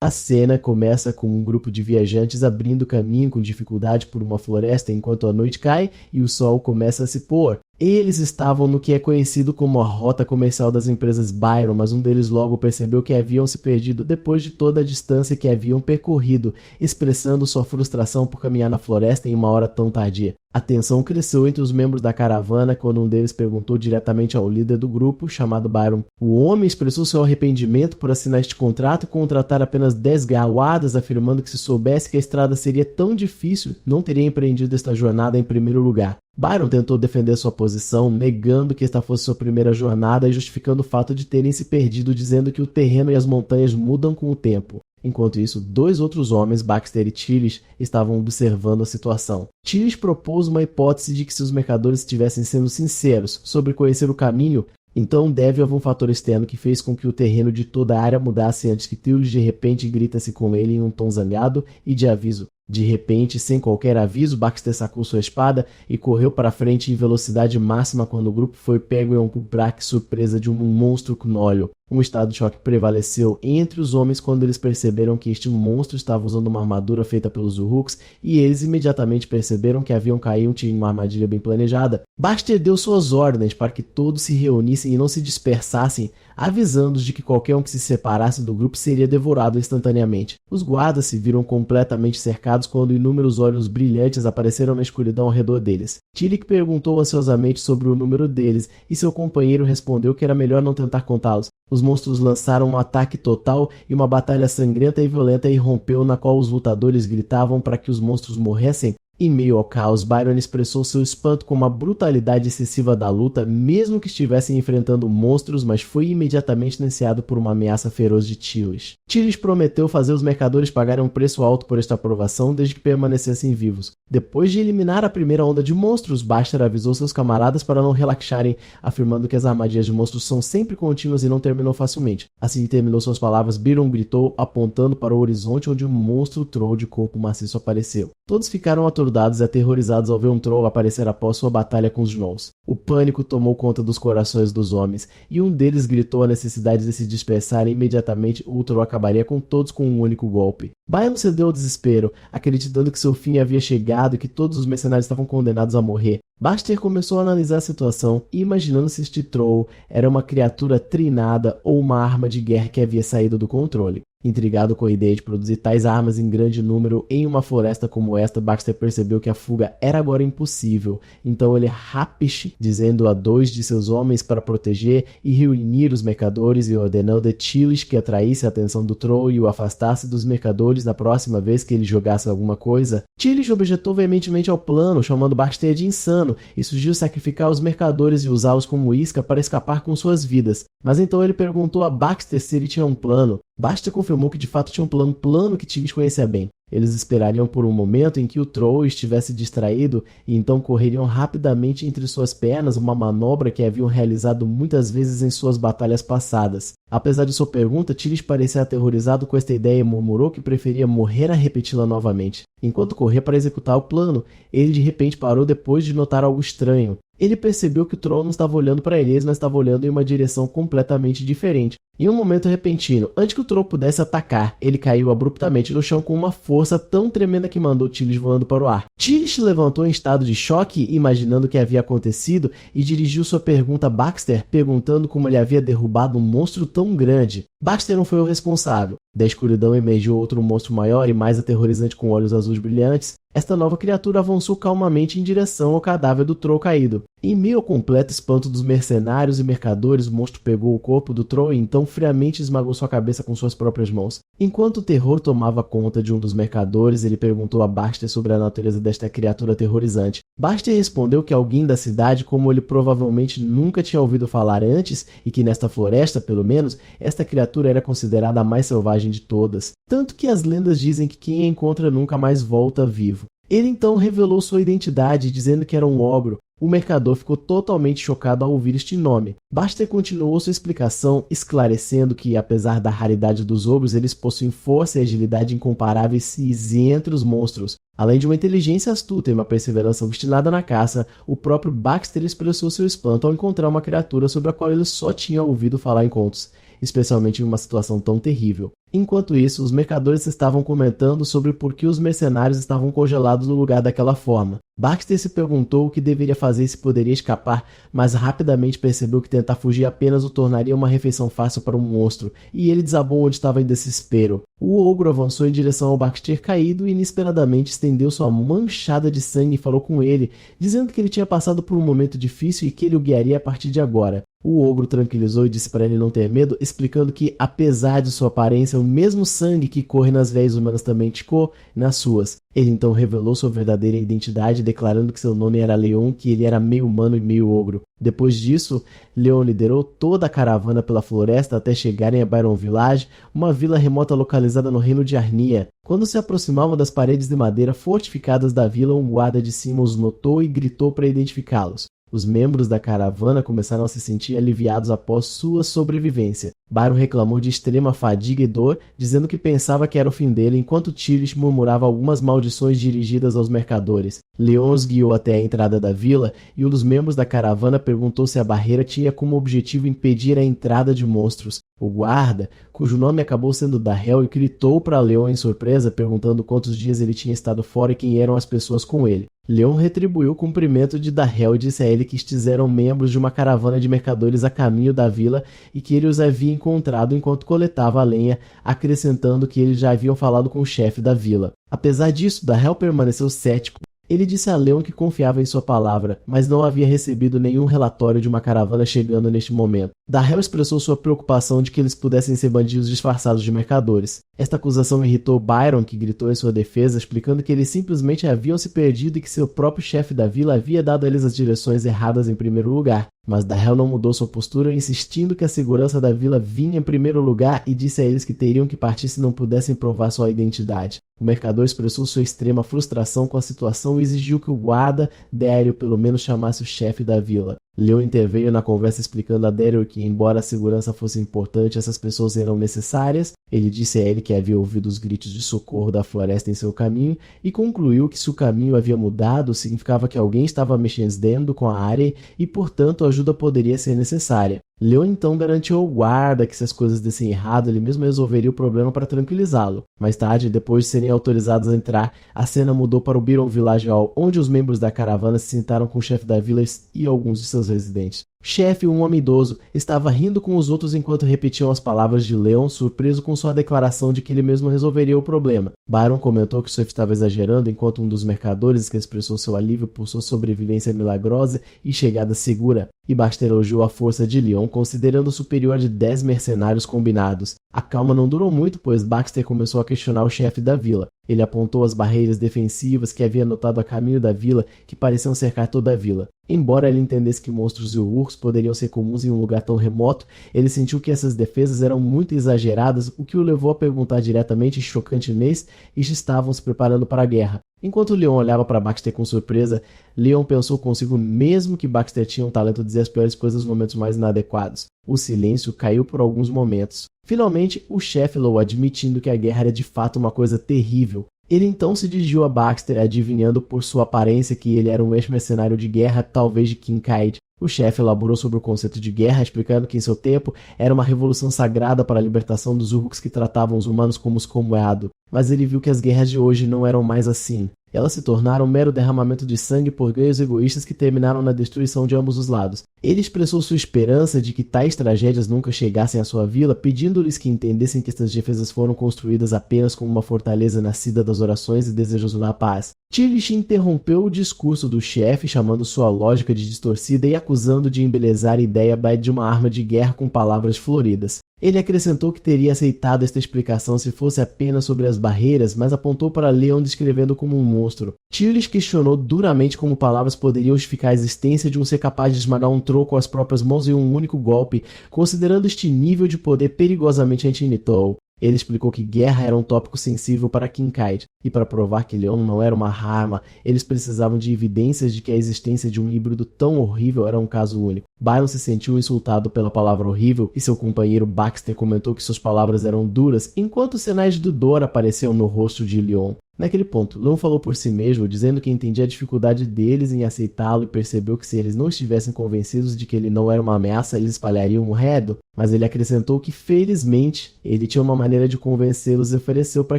A cena começa com um grupo de viajantes abrindo caminho com dificuldade por uma floresta enquanto a noite cai e o sol começa a se pôr. Eles estavam no que é conhecido como a rota comercial das empresas Byron, mas um deles logo percebeu que haviam se perdido depois de toda a distância que haviam percorrido, expressando sua frustração por caminhar na floresta em uma hora tão tardia. A tensão cresceu entre os membros da caravana quando um deles perguntou diretamente ao líder do grupo, chamado Byron. O homem expressou seu arrependimento por assinar este contrato e contratar apenas 10 garroadas, afirmando que se soubesse que a estrada seria tão difícil, não teria empreendido esta jornada em primeiro lugar. Byron tentou defender sua posição, negando que esta fosse sua primeira jornada e justificando o fato de terem se perdido, dizendo que o terreno e as montanhas mudam com o tempo. Enquanto isso, 2 outros homens, Baxter e Tillich, estavam observando a situação. Tillich propôs uma hipótese de que se os mercadores estivessem sendo sinceros sobre conhecer o caminho, então deve haver um fator externo que fez com que o terreno de toda a área mudasse antes que Tillich de repente grita-se com ele em um tom zangado e de aviso. De repente, sem qualquer aviso, Baxter sacou sua espada e correu para frente em velocidade máxima quando o grupo foi pego em um buraco surpresa de um monstro gnólio. Um estado de choque prevaleceu entre os homens quando eles perceberam que este monstro estava usando uma armadura feita pelos Uruks e eles imediatamente perceberam que haviam caído em uma armadilha bem planejada. Baxter deu suas ordens para que todos se reunissem e não se dispersassem, avisando-os de que qualquer um que se separasse do grupo seria devorado instantaneamente. Os guardas se viram completamente cercados quando inúmeros olhos brilhantes apareceram na escuridão ao redor deles. Tillich perguntou ansiosamente sobre o número deles e seu companheiro respondeu que era melhor não tentar contá-los. Os monstros lançaram um ataque total e uma batalha sangrenta e violenta irrompeu na qual os lutadores gritavam para que os monstros morressem. Em meio ao caos, Byron expressou seu espanto com a brutalidade excessiva da luta, mesmo que estivessem enfrentando monstros, mas foi imediatamente iniciado por uma ameaça feroz de Tillich. Tillich prometeu fazer os mercadores pagarem um preço alto por esta aprovação desde que permanecessem vivos. Depois de eliminar a primeira onda de monstros, Baxter avisou seus camaradas para não relaxarem, afirmando que as armadilhas de monstros são sempre contínuas e não terminam facilmente. Assim que terminou suas palavras, Byron gritou, apontando para o horizonte onde um monstro troll de corpo maciço apareceu. Todos ficaram atordados e aterrorizados ao ver um troll aparecer após sua batalha com os gnolls. O pânico tomou conta dos corações dos homens, e um deles gritou a necessidade de se dispersar e imediatamente o troll acabaria com todos com um único golpe. Byron cedeu ao desespero, acreditando que seu fim havia chegado e que todos os mercenários estavam condenados a morrer. Baxter começou a analisar a situação, imaginando se este troll era uma criatura trinada ou uma arma de guerra que havia saído do controle. Intrigado com a ideia de produzir tais armas em grande número em uma floresta como esta, Baxter percebeu que a fuga era agora impossível. Então ele rapish, dizendo a 2 de seus homens para proteger e reunir os mercadores e ordenando a Tillich que atraísse a atenção do troll e o afastasse dos mercadores na próxima vez que ele jogasse alguma coisa. Tillich objetou veementemente ao plano, chamando Baxter de insano, e sugeriu sacrificar os mercadores e usá-los como isca para escapar com suas vidas. Mas então ele perguntou a Baxter se ele tinha um plano. Baxter confirmou que de fato tinha um plano que Tillich conhecia bem. Eles esperariam por um momento em que o troll estivesse distraído e então correriam rapidamente entre suas pernas, uma manobra que haviam realizado muitas vezes em suas batalhas passadas. Apesar de sua pergunta, Tillich parecia aterrorizado com esta ideia e murmurou que preferia morrer a repeti-la novamente. Enquanto corria para executar o plano, ele de repente parou depois de notar algo estranho. Ele percebeu que o troll não estava olhando para eles, mas estava olhando em uma direção completamente diferente. Em um momento repentino, antes que o troll pudesse atacar, ele caiu abruptamente no chão com uma força tão tremenda que mandou Tillich voando para o ar. Tillich levantou em estado de choque, imaginando o que havia acontecido, e dirigiu sua pergunta a Baxter, perguntando como ele havia derrubado um monstro tão grande. Baxter não foi o responsável. Da escuridão emergiu outro monstro maior e mais aterrorizante com olhos azuis brilhantes. Esta nova criatura avançou calmamente em direção ao cadáver do troll caído. Em meio ao completo espanto dos mercenários e mercadores, o monstro pegou o corpo do troll e então friamente esmagou sua cabeça com suas próprias mãos. Enquanto o terror tomava conta de um dos mercadores, ele perguntou a Baxter sobre a natureza desta criatura aterrorizante. Baxter respondeu que alguém da cidade, como ele provavelmente nunca tinha ouvido falar antes, e que nesta floresta, pelo menos, esta criatura era considerada a mais selvagem de todas. Tanto que as lendas dizem que quem a encontra nunca mais volta vivo. Ele então revelou sua identidade, dizendo que era um ogro. O mercador ficou totalmente chocado ao ouvir este nome. Baxter continuou sua explicação, esclarecendo que, apesar da raridade dos ogros, eles possuem força e agilidade incomparáveis entre os monstros. Além de uma inteligência astuta e uma perseverança obstinada na caça, o próprio Baxter expressou seu espanto ao encontrar uma criatura sobre a qual ele só tinha ouvido falar em contos, especialmente em uma situação tão terrível. Enquanto isso, os mercadores estavam comentando sobre por que os mercenários estavam congelados no lugar daquela forma. Baxter se perguntou o que deveria fazer e se poderia escapar, mas rapidamente percebeu que tentar fugir apenas o tornaria uma refeição fácil para um monstro, e ele desabou onde estava em desespero. O ogro avançou em direção ao Baxter caído e inesperadamente estendeu sua manchada de sangue e falou com ele, dizendo que ele tinha passado por um momento difícil e que ele o guiaria a partir de agora. O ogro tranquilizou e disse para ele não ter medo, explicando que, apesar de sua aparência, o mesmo sangue que corre nas veias humanas também ticou nas suas. Ele então revelou sua verdadeira identidade, declarando que seu nome era Leon, que ele era meio humano e meio ogro. Depois disso, Leon liderou toda a caravana pela floresta até chegarem a Byron Village, uma vila remota localizada no reino de Arnia. Quando se aproximavam das paredes de madeira fortificadas da vila, um guarda de cima os notou e gritou para identificá-los. Os membros da caravana começaram a se sentir aliviados após sua sobrevivência. Byron reclamou de extrema fadiga e dor, dizendo que pensava que era o fim dele, enquanto Tirish murmurava algumas maldições dirigidas aos mercadores. Leon os guiou até a entrada da vila e um dos membros da caravana perguntou se a barreira tinha como objetivo impedir a entrada de monstros. O guarda, cujo nome acabou sendo Darrell, gritou para Leon em surpresa, perguntando quantos dias ele tinha estado fora e quem eram as pessoas com ele. Leon retribuiu o cumprimento de Darrell e disse a ele que estes eram membros de uma caravana de mercadores a caminho da vila e que ele os havia encontrado enquanto coletava a lenha, acrescentando que eles já haviam falado com o chefe da vila. Apesar disso, Darrell permaneceu cético. Ele disse a Leon que confiava em sua palavra, mas não havia recebido nenhum relatório de uma caravana chegando neste momento. Darrell expressou sua preocupação de que eles pudessem ser bandidos disfarçados de mercadores. Esta acusação irritou Byron, que gritou em sua defesa, explicando que eles simplesmente haviam se perdido e que seu próprio chefe da vila havia dado a eles as direções erradas em primeiro lugar. Mas Darrell não mudou sua postura, insistindo que a segurança da vila vinha em primeiro lugar e disse a eles que teriam que partir se não pudessem provar sua identidade. O mercador expressou sua extrema frustração com a situação e exigiu que o guarda, Daryl, pelo menos chamasse o chefe da vila. Leon interveio na conversa explicando a Daryl que, embora a segurança fosse importante, essas pessoas eram necessárias. Ele disse a ele que havia ouvido os gritos de socorro da floresta em seu caminho e concluiu que se o caminho havia mudado, significava que alguém estava mexendo com a área e, portanto, a ajuda poderia ser necessária. Leon então garantiu ao guarda que se as coisas dessem errado, ele mesmo resolveria o problema para tranquilizá-lo. Mais tarde, depois de serem autorizados a entrar, a cena mudou para o Byron Village Hall, onde os membros da caravana se sentaram com o chefe da vila e alguns de seus residentes. O chefe, um homem idoso, estava rindo com os outros enquanto repetiam as palavras de Leon, surpreso com sua declaração de que ele mesmo resolveria o problema. Byron comentou que o chefe estava exagerando, enquanto um dos mercadores que expressou seu alívio por sua sobrevivência milagrosa e chegada segura, e Baxter elogiou a força de Leon, considerando superior de 10 mercenários combinados. A calma não durou muito, pois Baxter começou a questionar o chefe da vila. Ele apontou as barreiras defensivas que havia notado a caminho da vila, que pareciam cercar toda a vila. Embora ele entendesse que monstros e ursos poderiam ser comuns em um lugar tão remoto, ele sentiu que essas defesas eram muito exageradas, o que o levou a perguntar diretamente em chocantinês e se estavam se preparando para a guerra. Enquanto Leon olhava para Baxter com surpresa, Leon pensou consigo mesmo que Baxter tinha um talento de dizer as piores coisas nos momentos mais inadequados. O silêncio caiu por alguns momentos. Finalmente, o chefe falou, admitindo que a guerra era de fato uma coisa terrível. Ele então se dirigiu a Baxter, adivinhando por sua aparência que ele era um ex-mercenário de guerra, talvez de Kincaid. O chefe elaborou sobre o conceito de guerra, explicando que em seu tempo era uma revolução sagrada para a libertação dos Uruks que tratavam os humanos como os comoado. Mas ele viu que as guerras de hoje não eram mais assim. Elas se tornaram um mero derramamento de sangue por ganhos egoístas que terminaram na destruição de ambos os lados. Ele expressou sua esperança de que tais tragédias nunca chegassem à sua vila, pedindo-lhes que entendessem que estas defesas foram construídas apenas como uma fortaleza nascida das orações e desejos da paz. Tirish interrompeu o discurso do chefe, chamando sua lógica de distorcida e acusando de embelezar a ideia de uma arma de guerra com palavras floridas. Ele acrescentou que teria aceitado esta explicação se fosse apenas sobre as barreiras, mas apontou para Leon descrevendo como um monstro. Tirish questionou duramente como palavras poderiam justificar a existência de um ser capaz de esmagar um troll com as próprias mãos em um único golpe, considerando este nível de poder perigosamente anti-Nithal. Ele explicou que guerra era um tópico sensível para Kincaid, e para provar que Leon não era uma arma, eles precisavam de evidências de que a existência de um híbrido tão horrível era um caso único. Byron se sentiu insultado pela palavra horrível, e seu companheiro Baxter comentou que suas palavras eram duras, enquanto sinais de dor apareciam no rosto de Leon. Naquele ponto, Leon falou por si mesmo, dizendo que entendia a dificuldade deles em aceitá-lo e percebeu que se eles não estivessem convencidos de que ele não era uma ameaça, eles espalhariam um redo. Mas ele acrescentou que, felizmente, ele tinha uma maneira de convencê-los e ofereceu para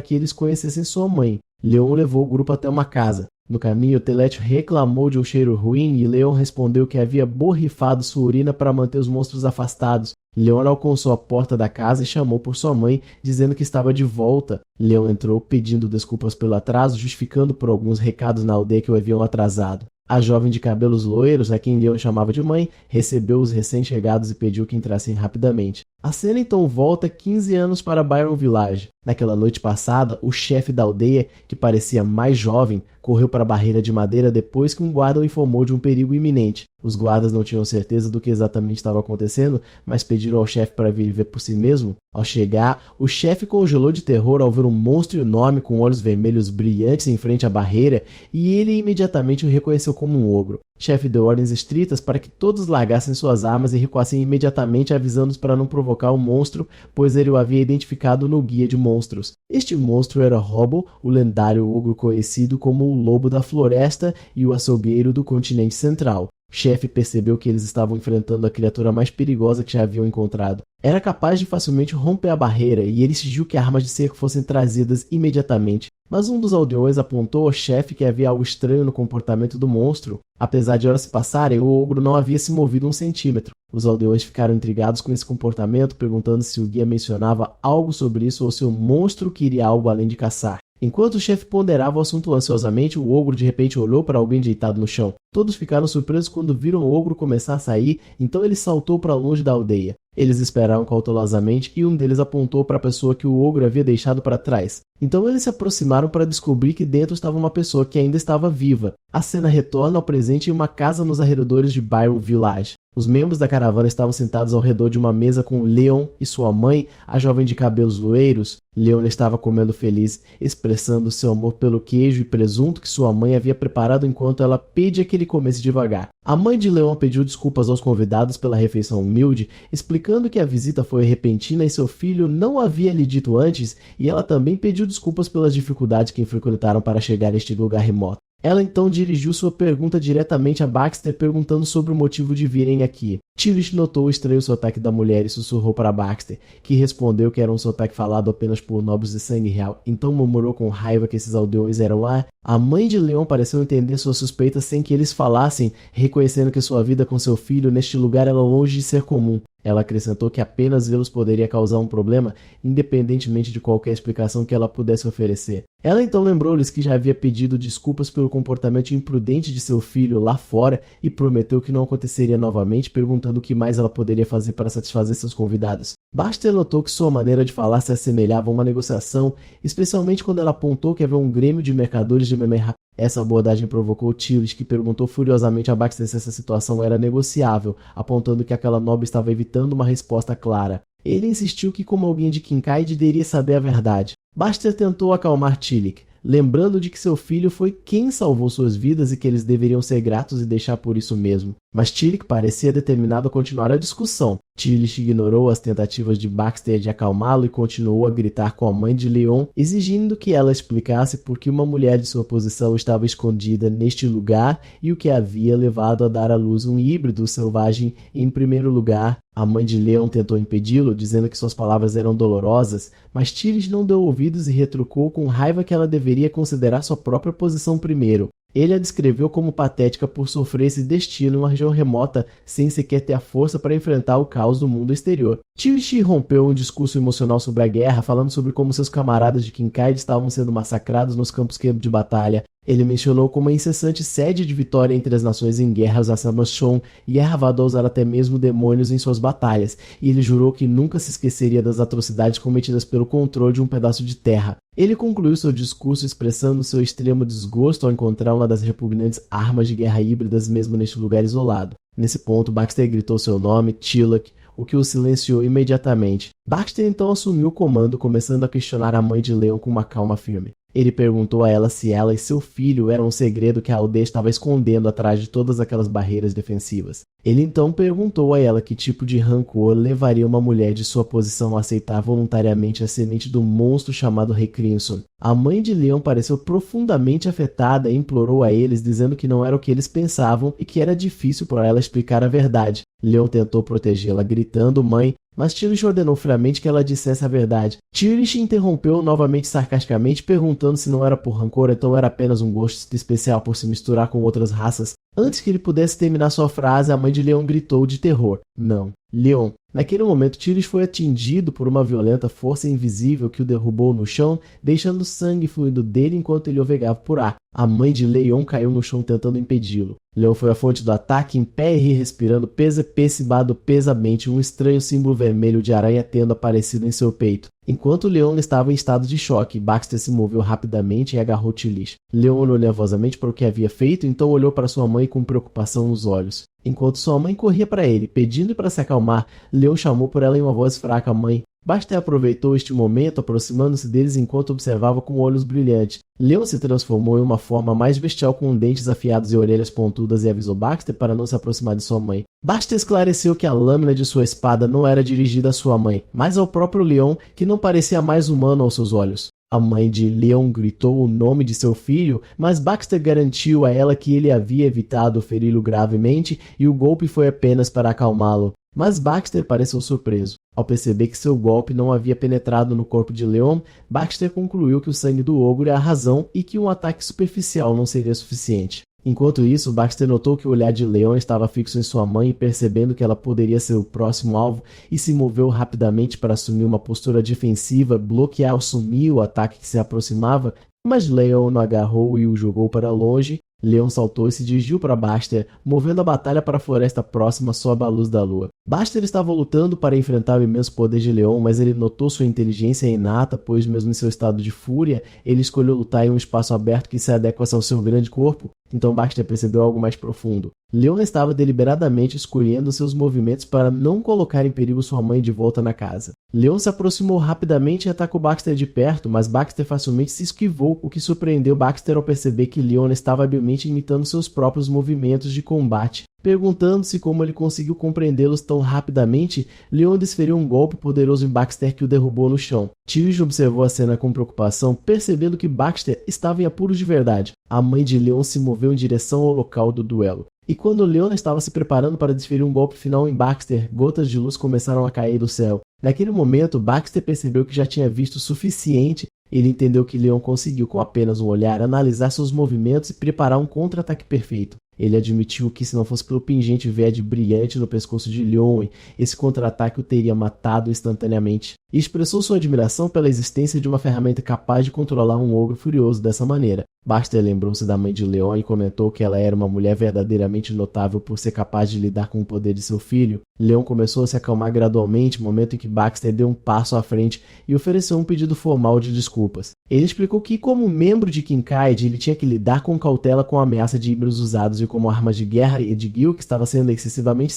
que eles conhecessem sua mãe. Leon levou o grupo até uma casa. No caminho, Teletio reclamou de um cheiro ruim e Leon respondeu que havia borrifado sua urina para manter os monstros afastados. Leon alcançou a porta da casa e chamou por sua mãe, dizendo que estava de volta. Leon entrou pedindo desculpas pelo atraso, justificando por alguns recados na aldeia que o haviam atrasado. A jovem de cabelos loiros, a quem Leon chamava de mãe, recebeu os recém-chegados e pediu que entrassem rapidamente. A cena então volta 15 anos para Byron Village. Naquela noite passada, o chefe da aldeia, que parecia mais jovem, correu para a barreira de madeira depois que um guarda o informou de um perigo iminente. Os guardas não tinham certeza do que exatamente estava acontecendo, mas pediram ao chefe para vir ver por si mesmo. Ao chegar, o chefe congelou de terror ao ver um monstro enorme com olhos vermelhos brilhantes em frente à barreira, e ele imediatamente o reconheceu como um ogro. O chefe deu ordens estritas para que todos largassem suas armas e recuassem imediatamente, avisando-os para não provocar o monstro, pois ele o havia identificado no guia de monstros. Este monstro era Hobble, o lendário ogro conhecido como o Lobo da Floresta e o açougueiro do continente central. O chefe percebeu que eles estavam enfrentando a criatura mais perigosa que já haviam encontrado. Era capaz de facilmente romper a barreira e ele exigiu que armas de cerco fossem trazidas imediatamente. Mas um dos aldeões apontou ao chefe que havia algo estranho no comportamento do monstro. Apesar de horas se passarem, o ogro não havia se movido um centímetro. Os aldeões ficaram intrigados com esse comportamento, perguntando se o guia mencionava algo sobre isso ou se o monstro queria algo além de caçar. Enquanto o chefe ponderava o assunto ansiosamente, o ogro de repente olhou para alguém deitado no chão. Todos ficaram surpresos quando viram o ogro começar a sair, então ele saltou para longe da aldeia. Eles esperaram cautelosamente e um deles apontou para a pessoa que o ogro havia deixado para trás. Então eles se aproximaram para descobrir que dentro estava uma pessoa que ainda estava viva. A cena retorna ao presente em uma casa nos arredores de Byron Village. Os membros da caravana estavam sentados ao redor de uma mesa com Leon e sua mãe, a jovem de cabelos loiros. Leon estava comendo feliz, expressando seu amor pelo queijo e presunto que sua mãe havia preparado enquanto ela pedia que ele comesse devagar. A mãe de Leon pediu desculpas aos convidados pela refeição humilde, explicando que a visita foi repentina e seu filho não havia lhe dito antes, e ela também pediu desculpas pelas dificuldades que enfrentaram para chegar a este lugar remoto. Ela então dirigiu sua pergunta diretamente a Baxter, perguntando sobre o motivo de virem aqui. Tillich notou o estranho sotaque da mulher e sussurrou para Baxter, que respondeu que era um sotaque falado apenas por nobres de sangue real. Então murmurou com raiva que esses aldeões eram lá. A mãe de Leon pareceu entender suas suspeitas sem que eles falassem, reconhecendo que sua vida com seu filho neste lugar era longe de ser comum. Ela acrescentou que apenas vê-los poderia causar um problema, independentemente de qualquer explicação que ela pudesse oferecer. Ela então lembrou-lhes que já havia pedido desculpas pelo comportamento imprudente de seu filho lá fora e prometeu que não aconteceria novamente, perguntando o que mais ela poderia fazer para satisfazer seus convidados. Baxter notou que sua maneira de falar se assemelhava a uma negociação, especialmente quando ela apontou que havia um grêmio de mercadores de Memerha. Essa abordagem provocou Tillich, que perguntou furiosamente a Baxter se essa situação era negociável, apontando que aquela nobre estava evitando uma resposta clara. Ele insistiu que, como alguém de Kincaid, deveria saber a verdade. Baxter tentou acalmar Tillich, lembrando de que seu filho foi quem salvou suas vidas e que eles deveriam ser gratos e deixar por isso mesmo. Mas Tillich parecia determinado a continuar a discussão. Tillich ignorou as tentativas de Baxter de acalmá-lo e continuou a gritar com a mãe de Leon, exigindo que ela explicasse por que uma mulher de sua posição estava escondida neste lugar e o que havia levado a dar à luz um híbrido selvagem em primeiro lugar. A mãe de Leon tentou impedi-lo, dizendo que suas palavras eram dolorosas, mas Tillich não deu ouvidos e retrucou com raiva que ela deveria considerar sua própria posição primeiro. Ele a descreveu como patética por sofrer esse destino em uma região remota sem sequer ter a força para enfrentar o caos do mundo exterior. Tillich rompeu um discurso emocional sobre a guerra, falando sobre como seus camaradas de Kincaid estavam sendo massacrados nos campos de batalha. Ele mencionou como a incessante sede de vitória entre as nações em guerra os Assamachon e errado a usar até mesmo demônios em suas batalhas, e ele jurou que nunca se esqueceria das atrocidades cometidas pelo controle de um pedaço de terra. Ele concluiu seu discurso expressando seu extremo desgosto ao encontrar uma das repugnantes armas de guerra híbridas mesmo neste lugar isolado. Nesse ponto, Baxter gritou seu nome, Tillich, o que o silenciou imediatamente. Baxter então assumiu o comando, começando a questionar a mãe de Leon com uma calma firme. Ele perguntou a ela se ela e seu filho eram um segredo que a aldeia estava escondendo atrás de todas aquelas barreiras defensivas. Ele então perguntou a ela que tipo de rancor levaria uma mulher de sua posição a aceitar voluntariamente a semente do monstro chamado Rei Crimson. A mãe de Leon pareceu profundamente afetada e implorou a eles, dizendo que não era o que eles pensavam e que era difícil para ela explicar a verdade. Leon tentou protegê-la, gritando "mãe", mas Tirish ordenou friamente que ela dissesse a verdade. Tirish interrompeu novamente sarcasticamente, perguntando se não era por rancor, então era apenas um gosto especial por se misturar com outras raças. Antes que ele pudesse terminar sua frase, a mãe de Leon gritou de terror: "Não, Leon." Naquele momento, Tirish foi atingido por uma violenta força invisível que o derrubou no chão, deixando sangue fluindo dele enquanto ele ovegava por ar. A mãe de Leon caiu no chão tentando impedi-lo. Leon foi a fonte do ataque, em pé e respirando pessibado pesamente, um estranho símbolo vermelho de aranha tendo aparecido em seu peito. Enquanto Leon estava em estado de choque, Baxter se moveu rapidamente e agarrou Tirish. Leon olhou nervosamente para o que havia feito, então olhou para sua mãe com preocupação nos olhos. Enquanto sua mãe corria para ele, pedindo para se acalmar, Leon chamou por ela em uma voz fraca: "Mãe." Baxter aproveitou este momento, aproximando-se deles enquanto observava com olhos brilhantes. Leon se transformou em uma forma mais bestial com dentes afiados e orelhas pontudas e avisou Baxter para não se aproximar de sua mãe. Baxter esclareceu que a lâmina de sua espada não era dirigida à sua mãe, mas ao próprio Leon, que não parecia mais humano aos seus olhos. A mãe de Leon gritou o nome de seu filho, mas Baxter garantiu a ela que ele havia evitado feri-lo gravemente e o golpe foi apenas para acalmá-lo. Mas Baxter pareceu surpreso. Ao perceber que seu golpe não havia penetrado no corpo de Leon, Baxter concluiu que o sangue do ogro é a razão e que um ataque superficial não seria suficiente. Enquanto isso, Baxter notou que o olhar de Leon estava fixo em sua mãe e, percebendo que ela poderia ser o próximo alvo, e se moveu rapidamente para assumir uma postura defensiva, bloquear ou sumir o ataque que se aproximava, mas Leon o agarrou e o jogou para longe. Leon saltou e se dirigiu para Baxter, movendo a batalha para a floresta próxima sob a luz da lua. Baxter estava lutando para enfrentar o imenso poder de Leon, mas ele notou sua inteligência inata, pois mesmo em seu estado de fúria, ele escolheu lutar em um espaço aberto que se adequasse ao seu grande corpo. Então Baxter percebeu algo mais profundo. Leon estava deliberadamente escolhendo seus movimentos para não colocar em perigo sua mãe de volta na casa. Leon se aproximou rapidamente e atacou Baxter de perto, mas Baxter facilmente se esquivou, o que surpreendeu Baxter ao perceber que Leon estava habilmente imitando seus próprios movimentos de combate. Perguntando-se como ele conseguiu compreendê-los tão rapidamente, Leon desferiu um golpe poderoso em Baxter que o derrubou no chão. Tirish observou a cena com preocupação, percebendo que Baxter estava em apuros de verdade. A mãe de Leon se moveu em direção ao local do duelo. E quando Leon estava se preparando para desferir um golpe final em Baxter, gotas de luz começaram a cair do céu. Naquele momento, Baxter percebeu que já tinha visto o suficiente. Ele entendeu que Leon conseguiu, com apenas um olhar, analisar seus movimentos e preparar um contra-ataque perfeito. Ele admitiu que, se não fosse pelo pingente verde brilhante no pescoço de Leon, esse contra-ataque o teria matado instantaneamente. E expressou sua admiração pela existência de uma ferramenta capaz de controlar um ogro furioso dessa maneira. Baxter lembrou-se da mãe de Leon e comentou que ela era uma mulher verdadeiramente notável por ser capaz de lidar com o poder de seu filho. Leon começou a se acalmar gradualmente, momento em que Baxter deu um passo à frente e ofereceu um pedido formal de desculpas. Ele explicou que, como membro de Kincaid, ele tinha que lidar com cautela com a ameaça de híbridos usados e como armas de guerra, e de Gil que estava sendo excessivamente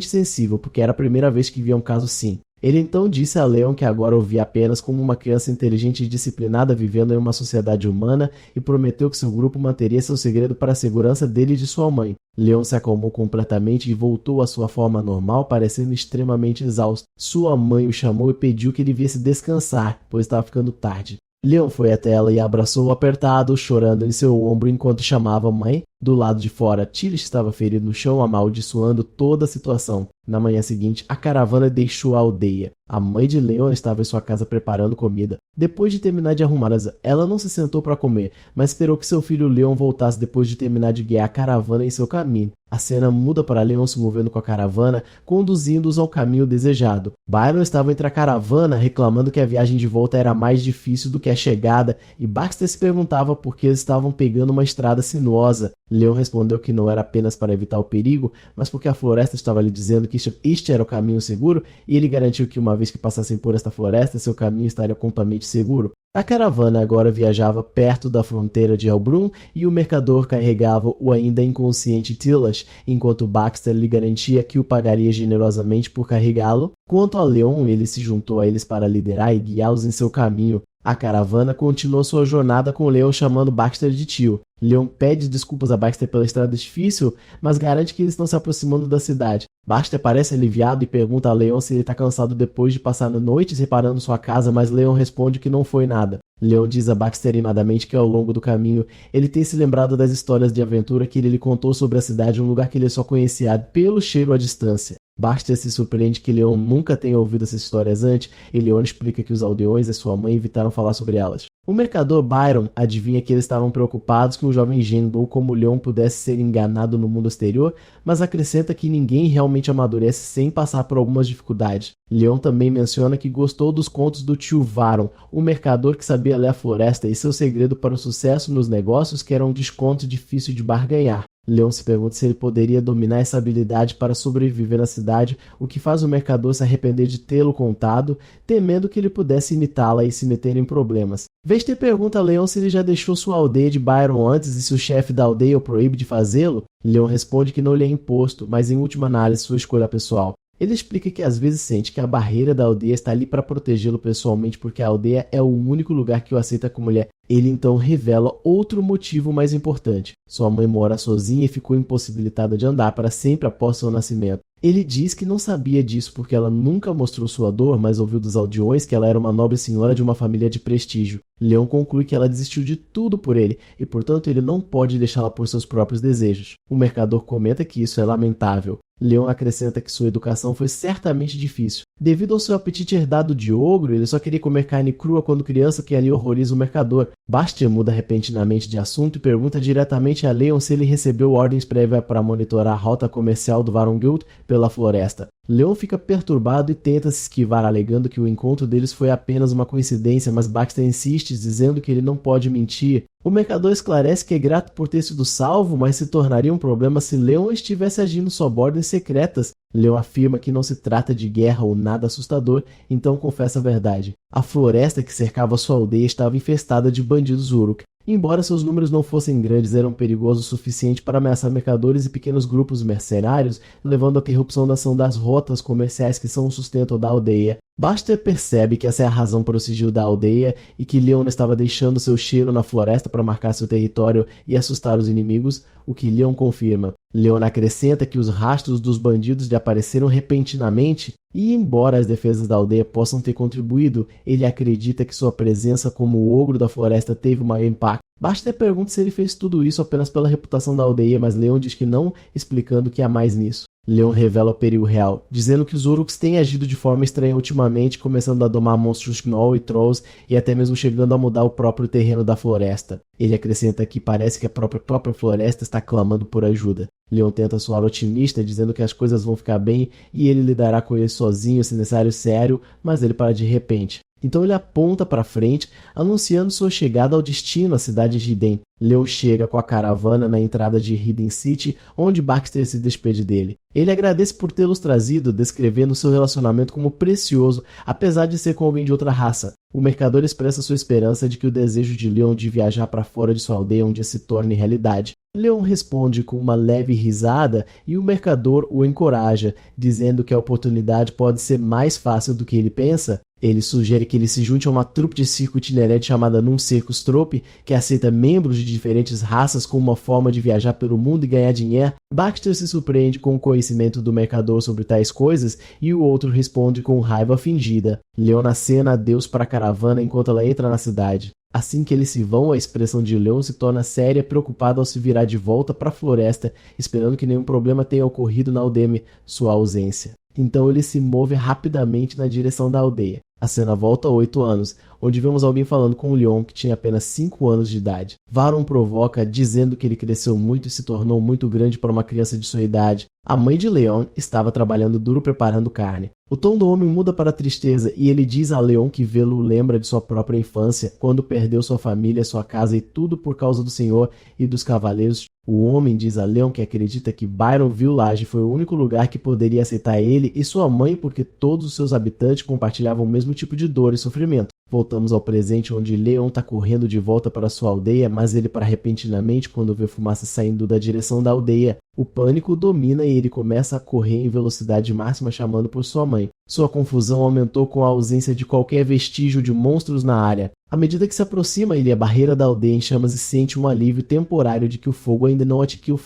sensível, porque era a primeira vez que via um caso assim. Ele então disse a Leon que agora o via apenas como uma criança inteligente e disciplinada vivendo em uma sociedade humana e prometeu que seu grupo manteria seu segredo para a segurança dele e de sua mãe. Leon se acalmou completamente e voltou à sua forma normal, parecendo extremamente exausto. Sua mãe o chamou e pediu que ele viesse descansar, pois estava ficando tarde. Leon foi até ela e abraçou-o apertado, chorando em seu ombro enquanto chamava mãe. Do lado de fora, Tirish estava ferido no chão, amaldiçoando toda a situação. Na manhã seguinte, a caravana deixou a aldeia. A mãe de Leon estava em sua casa preparando comida. Depois de terminar de arrumar ela não se sentou para comer, mas esperou que seu filho Leon voltasse depois de terminar de guiar a caravana em seu caminho. A cena muda para Leon se movendo com a caravana, conduzindo-os ao caminho desejado. Byron estava entre a caravana, reclamando que a viagem de volta era mais difícil do que a chegada, e Baxter se perguntava por que eles estavam pegando uma estrada sinuosa. Leon respondeu que não era apenas para evitar o perigo, mas porque a floresta estava lhe dizendo que este era o caminho seguro, e ele garantiu que uma vez que passassem por esta floresta, seu caminho estaria completamente seguro. A caravana agora viajava perto da fronteira de Helbrum e o mercador carregava o ainda inconsciente Tilash, enquanto Baxter lhe garantia que o pagaria generosamente por carregá-lo. Quanto a Leon, ele se juntou a eles para liderar e guiá-los em seu caminho. A caravana continua sua jornada com Leon chamando Baxter de tio. Leon pede desculpas a Baxter pela estrada difícil, mas garante que eles estão se aproximando da cidade. Baxter parece aliviado e pergunta a Leon se ele está cansado depois de passar noites reparando sua casa, mas Leon responde que não foi nada. Leon diz a Baxter animadamente que ao longo do caminho ele tem se lembrado das histórias de aventura que ele lhe contou sobre a cidade, um lugar que ele só conhecia pelo cheiro à distância. Baxter se surpreende que Leon nunca tenha ouvido essas histórias antes, e Leon explica que os aldeões e sua mãe evitaram falar sobre elas. O mercador Byron adivinha que eles estavam preocupados que o jovem Jane ou como Leon pudesse ser enganado no mundo exterior, mas acrescenta que ninguém realmente amadurece sem passar por algumas dificuldades. Leon também menciona que gostou dos contos do tio Varon, o mercador que sabia ler a floresta, e seu segredo para o sucesso nos negócios que era um desconto difícil de barganhar. Leon se pergunta se ele poderia dominar essa habilidade para sobreviver na cidade, o que faz o mercador se arrepender de tê-lo contado, temendo que ele pudesse imitá-la e se meter em problemas. Vester pergunta a Leon se ele já deixou sua aldeia de Byron antes e se o chefe da aldeia o proíbe de fazê-lo. Leon responde que não lhe é imposto, mas em última análise sua escolha pessoal. Ele explica que às vezes sente que a barreira da aldeia está ali para protegê-lo pessoalmente porque a aldeia é o único lugar que o aceita como mulher. Ele então revela outro motivo mais importante. Sua mãe mora sozinha e ficou impossibilitada de andar para sempre após seu nascimento. Ele diz que não sabia disso porque ela nunca mostrou sua dor, mas ouviu dos aldeões que ela era uma nobre senhora de uma família de prestígio. Leon conclui que ela desistiu de tudo por ele e, portanto, ele não pode deixá-la por seus próprios desejos. O mercador comenta que isso é lamentável. Leon acrescenta que sua educação foi certamente difícil. Devido ao seu apetite herdado de ogro, ele só queria comer carne crua quando criança, que ali horroriza o mercador. Baxter muda repentinamente de assunto e pergunta diretamente a Leon se ele recebeu ordens prévias para monitorar a rota comercial do Varongild pela floresta. Leon fica perturbado e tenta se esquivar, alegando que o encontro deles foi apenas uma coincidência, mas Baxter insiste, dizendo que ele não pode mentir. O mercador esclarece que é grato por ter sido salvo, mas se tornaria um problema se Leon estivesse agindo sob ordens secretas. Leon afirma que não se trata de guerra ou nada assustador, então confessa a verdade. A floresta que cercava sua aldeia estava infestada de bandidos Uruk. Embora seus números não fossem grandes, eram perigosos o suficiente para ameaçar mercadores e pequenos grupos mercenários, levando à interrupção da ação das rotas comerciais que são o sustento da aldeia. Baxter percebe que essa é a razão para o sigilo da aldeia e que Leon estava deixando seu cheiro na floresta para marcar seu território e assustar os inimigos, o que Leon confirma. Leon acrescenta que os rastros dos bandidos lhe apareceram repentinamente e, embora as defesas da aldeia possam ter contribuído, ele acredita que sua presença como ogro da floresta teve um maior impacto. Baxter pergunta se ele fez tudo isso apenas pela reputação da aldeia, mas Leon diz que não, explicando que há mais nisso. Leon revela o perigo real, dizendo que os Uruks têm agido de forma estranha ultimamente, começando a domar monstros Gnoll e Trolls e até mesmo chegando a mudar o próprio terreno da floresta. Ele acrescenta que parece que a própria floresta está clamando por ajuda. Leon tenta soar otimista, dizendo que as coisas vão ficar bem e ele lidará com isso sozinho, se necessário sério, mas ele para de repente. Então ele aponta para frente, anunciando sua chegada ao destino, a cidade de Hiden. Leon chega com a caravana na entrada de Hidden City, onde Baxter se despede dele. Ele agradece por tê-los trazido, descrevendo seu relacionamento como precioso, apesar de ser com alguém de outra raça. O mercador expressa sua esperança de que o desejo de Leon de viajar para fora de sua aldeia um dia se torne realidade. Leon responde com uma leve risada e o mercador o encoraja, dizendo que a oportunidade pode ser mais fácil do que ele pensa. Ele sugere que ele se junte a uma trupe de circo itinerante chamada Num Circus Trope, que aceita membros de diferentes raças como uma forma de viajar pelo mundo e ganhar dinheiro. Baxter se surpreende com o conhecimento do mercador sobre tais coisas e o outro responde com raiva fingida. Leon acena adeus para a caravana enquanto ela entra na cidade. Assim que eles se vão, a expressão de Leon se torna séria, preocupado ao se virar de volta para a floresta, esperando que nenhum problema tenha ocorrido na aldeia, sua ausência. Então ele se move rapidamente na direção da aldeia. A cena volta a 8 anos, onde vemos alguém falando com Leon, que tinha apenas 5 anos de idade. Varon provoca, dizendo que ele cresceu muito e se tornou muito grande para uma criança de sua idade. A mãe de Leon estava trabalhando duro preparando carne. O tom do homem muda para tristeza e ele diz a Leon que vê-lo lembra de sua própria infância, quando perdeu sua família, sua casa e tudo por causa do Senhor e dos cavaleiros. O homem diz a Leon que acredita que Byron Village foi o único lugar que poderia aceitar ele e sua mãe porque todos os seus habitantes compartilhavam o mesmo tipo de dor e sofrimento. Voltamos ao presente, onde Leon está correndo de volta para sua aldeia, mas ele para repentinamente quando vê fumaça saindo da direção da aldeia. O pânico o domina e ele começa a correr em velocidade máxima chamando por sua mãe. Sua confusão aumentou com a ausência de qualquer vestígio de monstros na área. À medida que se aproxima, ele a barreira da aldeia em chamas e sente um alívio temporário de que o fogo ainda não atingiu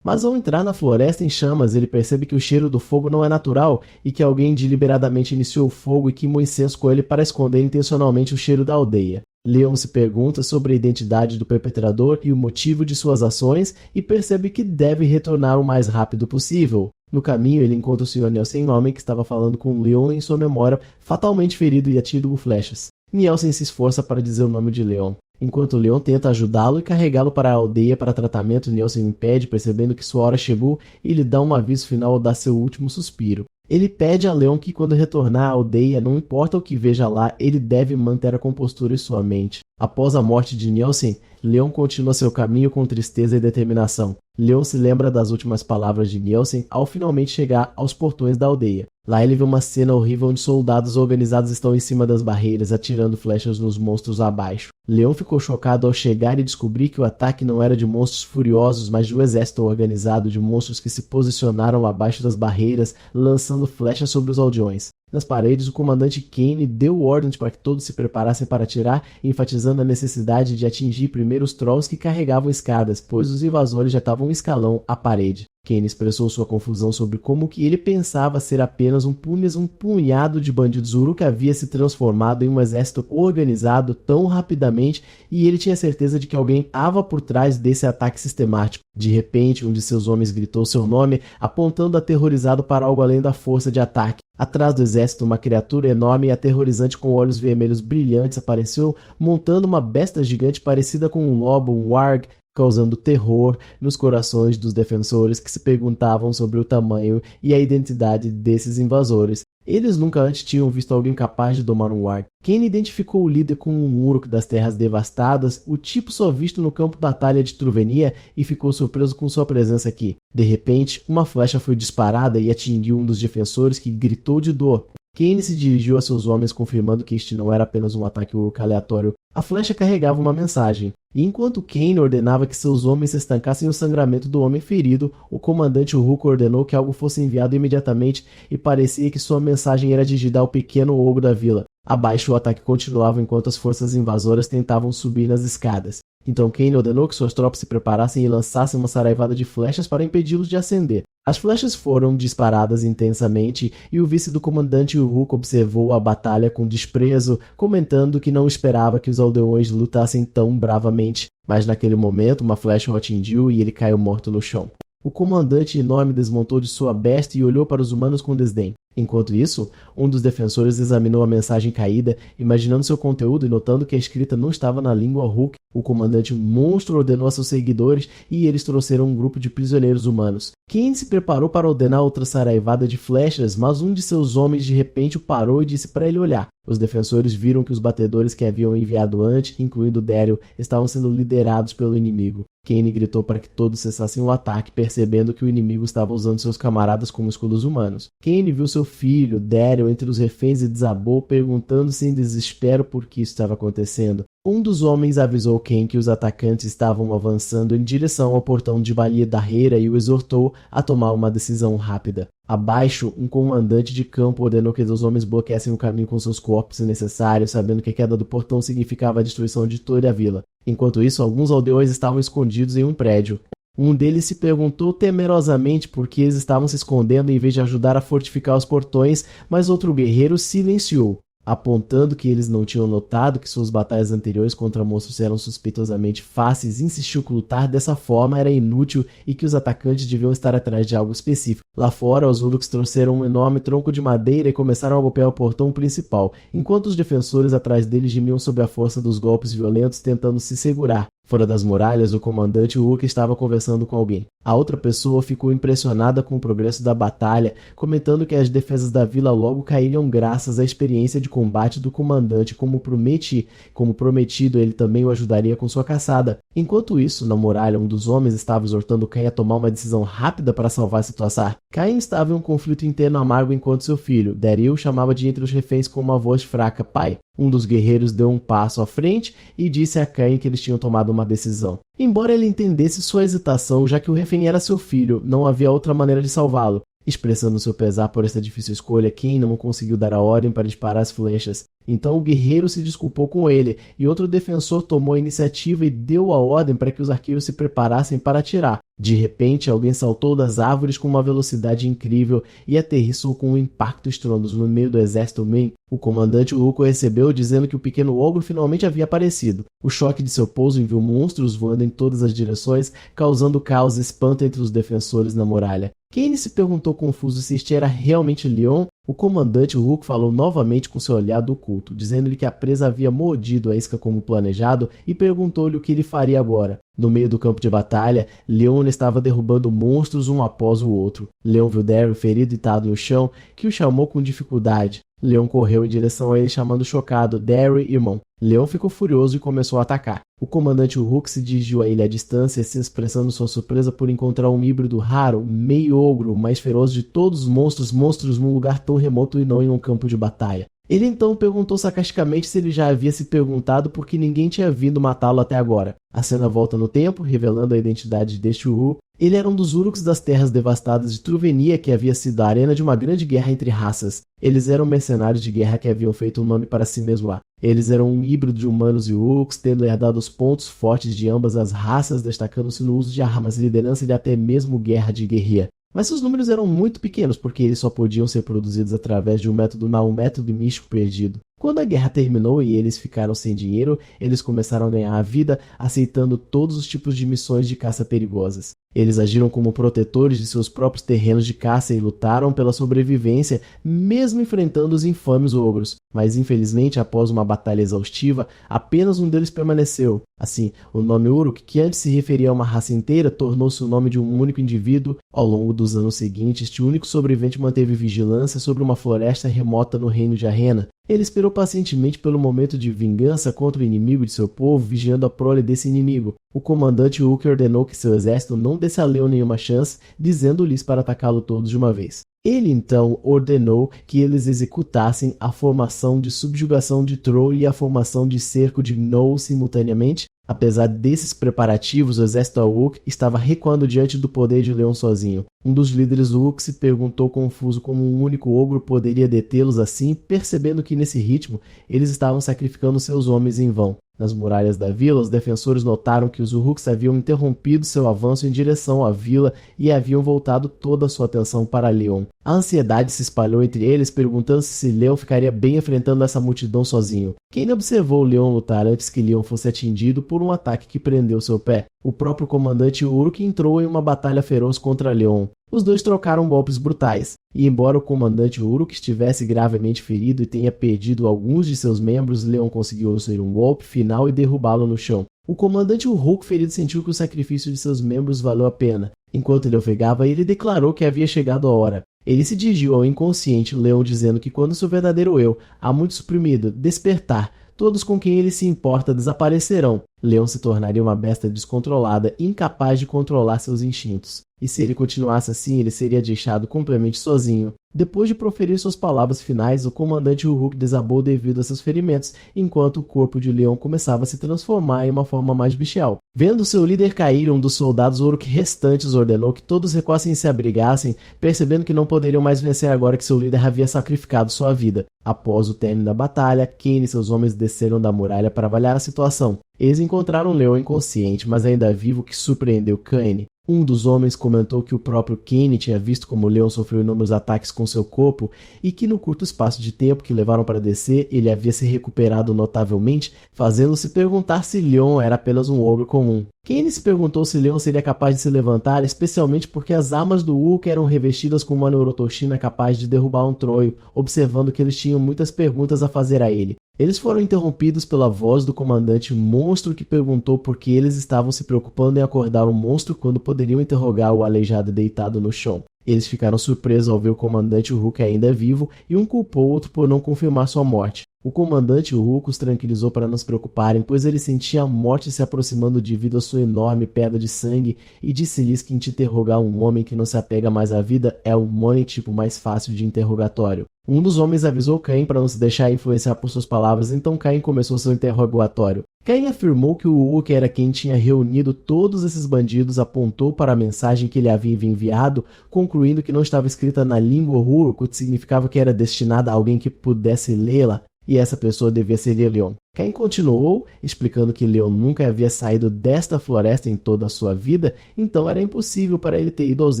mas ao entrar na floresta em chamas, ele percebe que o cheiro do fogo não é natural e que alguém deliberadamente iniciou o fogo e queimou incenso com ele para esconder intencionalmente o cheiro da aldeia. Leon se pergunta sobre a identidade do perpetrador e o motivo de suas ações e percebe que deve retornar o mais rápido possível. No caminho, ele encontra o Sr. Nielsen, homem que estava falando com Leon em sua memória, fatalmente ferido e atingido com flechas. Nielsen se esforça para dizer o nome de Leon. Enquanto Leon tenta ajudá-lo e carregá-lo para a aldeia para tratamento, Nielsen o impede, percebendo que sua hora chegou e lhe dá um aviso final ao dar seu último suspiro. Ele pede a Leon que quando retornar à aldeia, não importa o que veja lá, ele deve manter a compostura em sua mente. Após a morte de Nielsen, Leon continua seu caminho com tristeza e determinação. Leon se lembra das últimas palavras de Nielsen ao finalmente chegar aos portões da aldeia. Lá ele vê uma cena horrível onde soldados organizados estão em cima das barreiras, atirando flechas nos monstros abaixo. Leon ficou chocado ao chegar e descobrir que o ataque não era de monstros furiosos, mas de um exército organizado de monstros que se posicionaram abaixo das barreiras, lançando flechas sobre os aldeões. Nas paredes, o comandante Kane deu ordem para que todos se preparassem para atirar, enfatizando a necessidade de atingir primeiro os trolls que carregavam escadas, pois os invasores já estavam um escalão à parede. Kane expressou sua confusão sobre como que ele pensava ser apenas um punhado de bandidos Uruk havia se transformado em um exército organizado tão rapidamente e ele tinha certeza de que alguém estava por trás desse ataque sistemático. De repente, um de seus homens gritou seu nome, apontando aterrorizado para algo além da força de ataque. Atrás do exército, uma criatura enorme e aterrorizante com olhos vermelhos brilhantes apareceu, montando uma besta gigante parecida com um lobo, um warg, causando terror nos corações dos defensores que se perguntavam sobre o tamanho e a identidade desses invasores. Eles nunca antes tinham visto alguém capaz de domar um warg. Kane identificou o líder como um Uruk das Terras Devastadas, o tipo só visto no campo de batalha de Truvenia, e ficou surpreso com sua presença aqui. De repente, uma flecha foi disparada e atingiu um dos defensores, que gritou de dor. Kane se dirigiu a seus homens, confirmando que este não era apenas um ataque Uruk aleatório. A flecha carregava uma mensagem. E enquanto Kane ordenava que seus homens estancassem o sangramento do homem ferido, o comandante Uruk ordenou que algo fosse enviado imediatamente e parecia que sua mensagem era dirigida ao pequeno ogro da vila. Abaixo, o ataque continuava enquanto as forças invasoras tentavam subir nas escadas. Então Kane ordenou que suas tropas se preparassem e lançassem uma saraivada de flechas para impedi-los de ascender. As flechas foram disparadas intensamente e o vice do comandante Uruk observou a batalha com desprezo, comentando que não esperava que os aldeões lutassem tão bravamente. Mas naquele momento, uma flecha o atingiu e ele caiu morto no chão. O comandante enorme desmontou de sua besta e olhou para os humanos com desdém. Enquanto isso, um dos defensores examinou a mensagem caída, imaginando seu conteúdo e notando que a escrita não estava na língua Uruk. O comandante monstro ordenou a seus seguidores e eles trouxeram um grupo de prisioneiros humanos. Kane se preparou para ordenar outra saraivada de flechas, mas um de seus homens de repente o parou e disse para ele olhar. Os defensores viram que os batedores que haviam enviado antes, incluindo Daryl, estavam sendo liderados pelo inimigo. Kane gritou para que todos cessassem o ataque, percebendo que o inimigo estava usando seus camaradas como escudos humanos. Kane viu seu filho, Daryl, entre os reféns e desabou, perguntando-se em desespero por que isso estava acontecendo. Um dos homens avisou Kane que os atacantes estavam avançando em direção ao portão de barreira e o exortou a tomar uma decisão rápida. Abaixo, um comandante de campo ordenou que os homens bloqueassem o caminho com seus corpos se necessário, sabendo que a queda do portão significava a destruição de toda a vila. Enquanto isso, alguns aldeões estavam escondidos em um prédio. Um deles se perguntou temerosamente por que eles estavam se escondendo em vez de ajudar a fortificar os portões, mas outro guerreiro silenciou, apontando que eles não tinham notado que suas batalhas anteriores contra monstros eram suspeitosamente fáceis, insistiu que lutar dessa forma era inútil e que os atacantes deviam estar atrás de algo específico. Lá fora, os Uruks trouxeram um enorme tronco de madeira e começaram a golpear o portão principal, enquanto os defensores atrás deles gemiam sob a força dos golpes violentos, tentando se segurar. Fora das muralhas, o comandante Uruk estava conversando com alguém. A outra pessoa ficou impressionada com o progresso da batalha, comentando que as defesas da vila logo cairiam graças à experiência de combate do comandante, como prometido, ele também o ajudaria com sua caçada. Enquanto isso, na muralha, um dos homens estava exortando Cain a tomar uma decisão rápida para salvar a situação. Cain estava em um conflito interno amargo enquanto seu filho, Daryl, chamava de entre os reféns com uma voz fraca: "Pai." Um dos guerreiros deu um passo à frente e disse a Cain que eles tinham tomado uma decisão. Embora ele entendesse sua hesitação, já que o refém era seu filho, não havia outra maneira de salvá-lo. Expressando seu pesar por essa difícil escolha, Cain não conseguiu dar a ordem para disparar as flechas. Então o guerreiro se desculpou com ele, e outro defensor tomou a iniciativa e deu a ordem para que os arqueiros se preparassem para atirar. De repente, alguém saltou das árvores com uma velocidade incrível e aterrissou com um impacto estrondoso no meio do exército Min. O comandante Uruk o recebeu dizendo que o pequeno ogro finalmente havia aparecido. O choque de seu pouso enviou monstros voando em todas as direções, causando caos e espanto entre os defensores na muralha. Kane se perguntou confuso se este era realmente Leon. O comandante Uruk falou novamente com seu olhar oculto, dizendo-lhe que a presa havia mordido a isca como planejado e perguntou-lhe o que ele faria agora. No meio do campo de batalha, Leon estava derrubando monstros um após o outro. Leon viu Daryl ferido e deitado no chão, que o chamou com dificuldade. Leon correu em direção a ele chamando chocado, Daryl, irmão. Leon ficou furioso e começou a atacar. O comandante Uruk se dirigiu a ele à distância, se expressando sua surpresa por encontrar um híbrido raro, meio ogro, mais feroz de todos os monstros num lugar tão remoto e não em um campo de batalha. Ele então perguntou sarcasticamente se ele já havia se perguntado por que ninguém tinha vindo matá-lo até agora. A cena volta no tempo, revelando a identidade deste Uruk. Ele era um dos Uruks das terras devastadas de Truvenia, que havia sido a arena de uma grande guerra entre raças. Eles eram mercenários de guerra que haviam feito um nome para si mesmo lá. Eles eram um híbrido de humanos e Uruks, tendo herdado os pontos fortes de ambas as raças, destacando-se no uso de armas, liderança e até mesmo guerra de guerrilha. Mas seus números eram muito pequenos, porque eles só podiam ser produzidos através de um método místico perdido. Quando a guerra terminou e eles ficaram sem dinheiro, eles começaram a ganhar a vida aceitando todos os tipos de missões de caça perigosas. Eles agiram como protetores de seus próprios terrenos de caça e lutaram pela sobrevivência, mesmo enfrentando os infames ogros. Mas infelizmente, após uma batalha exaustiva, apenas um deles permaneceu. Assim, o nome Uruk, que antes se referia a uma raça inteira, tornou-se o nome de um único indivíduo. Ao longo dos anos seguintes, este único sobrevivente manteve vigilância sobre uma floresta remota no reino de Arrena. Ele esperou pacientemente pelo momento de vingança contra o inimigo de seu povo, vigiando a prole desse inimigo. O comandante Uruk ordenou que seu exército não desse a Leon nenhuma chance, dizendo-lhes para atacá-lo todos de uma vez. Ele então ordenou que eles executassem a formação de subjugação de Troll e a formação de cerco de Gnou simultaneamente. Apesar desses preparativos, o exército Uruk estava recuando diante do poder de Leon sozinho. Um dos líderes Uruk se perguntou confuso como um único ogro poderia detê-los assim, percebendo que nesse ritmo eles estavam sacrificando seus homens em vão. Nas muralhas da vila, os defensores notaram que os Uruks haviam interrompido seu avanço em direção à vila e haviam voltado toda a sua atenção para Leon. A ansiedade se espalhou entre eles, perguntando-se se Leon ficaria bem enfrentando essa multidão sozinho. Quem observou Leon lutar antes que Leon fosse atingido por um ataque que prendeu seu pé? O próprio comandante Uruk entrou em uma batalha feroz contra Leon. Os dois trocaram golpes brutais, e embora o comandante Uruk estivesse gravemente ferido e tenha perdido alguns de seus membros, Leon conseguiu usar um golpe final e derrubá-lo no chão. O comandante Uruk ferido sentiu que o sacrifício de seus membros valeu a pena. Enquanto ele ofegava, ele declarou que havia chegado a hora. Ele se dirigiu ao inconsciente Leon dizendo que quando seu verdadeiro eu, há muito suprimido, despertar, todos com quem ele se importa desaparecerão. Leon se tornaria uma besta descontrolada, incapaz de controlar seus instintos. E se ele continuasse assim, ele seria deixado completamente sozinho. Depois de proferir suas palavras finais, o comandante Uruk desabou devido a seus ferimentos, enquanto o corpo de Leon começava a se transformar em uma forma mais bestial. Vendo seu líder cair, um dos soldados Uruk restantes ordenou que todos recuassem e se abrigassem, percebendo que não poderiam mais vencer agora que seu líder havia sacrificado sua vida. Após o término da batalha, Kane e seus homens desceram da muralha para avaliar a situação. Eles encontraram Leon inconsciente, mas ainda vivo, que surpreendeu Kane. Um dos homens comentou que o próprio Kane tinha visto como Leon sofreu inúmeros ataques com seu corpo e que no curto espaço de tempo que levaram para descer, ele havia se recuperado notavelmente, fazendo-se perguntar se Leon era apenas um ogro comum. Kane se perguntou se Leon seria capaz de se levantar, especialmente porque as armas do Uruk eram revestidas com uma neurotoxina capaz de derrubar um Troio, observando que eles tinham muitas perguntas a fazer a ele. Eles foram interrompidos pela voz do comandante monstro, que perguntou por que eles estavam se preocupando em acordar o monstro quando poderiam interrogar o aleijado deitado no chão. Eles ficaram surpresos ao ver o comandante Uruk ainda vivo e um culpou o outro por não confirmar sua morte. O comandante Uruk os tranquilizou para não se preocuparem, pois ele sentia a morte se aproximando devido à sua enorme pedra de sangue e disse-lhes que interrogar um homem que não se apega mais à vida é o tipo mais fácil de interrogatório. Um dos homens avisou Cain para não se deixar influenciar por suas palavras, então Cain começou seu interrogatório. Cain afirmou que o Uruk era quem tinha reunido todos esses bandidos, apontou para a mensagem que ele havia enviado, concluindo que não estava escrita na língua Uruk, o que significava que era destinada a alguém que pudesse lê-la, e essa pessoa devia ser Leon. Cain continuou, explicando que Leon nunca havia saído desta floresta em toda a sua vida, então era impossível para ele ter ido aos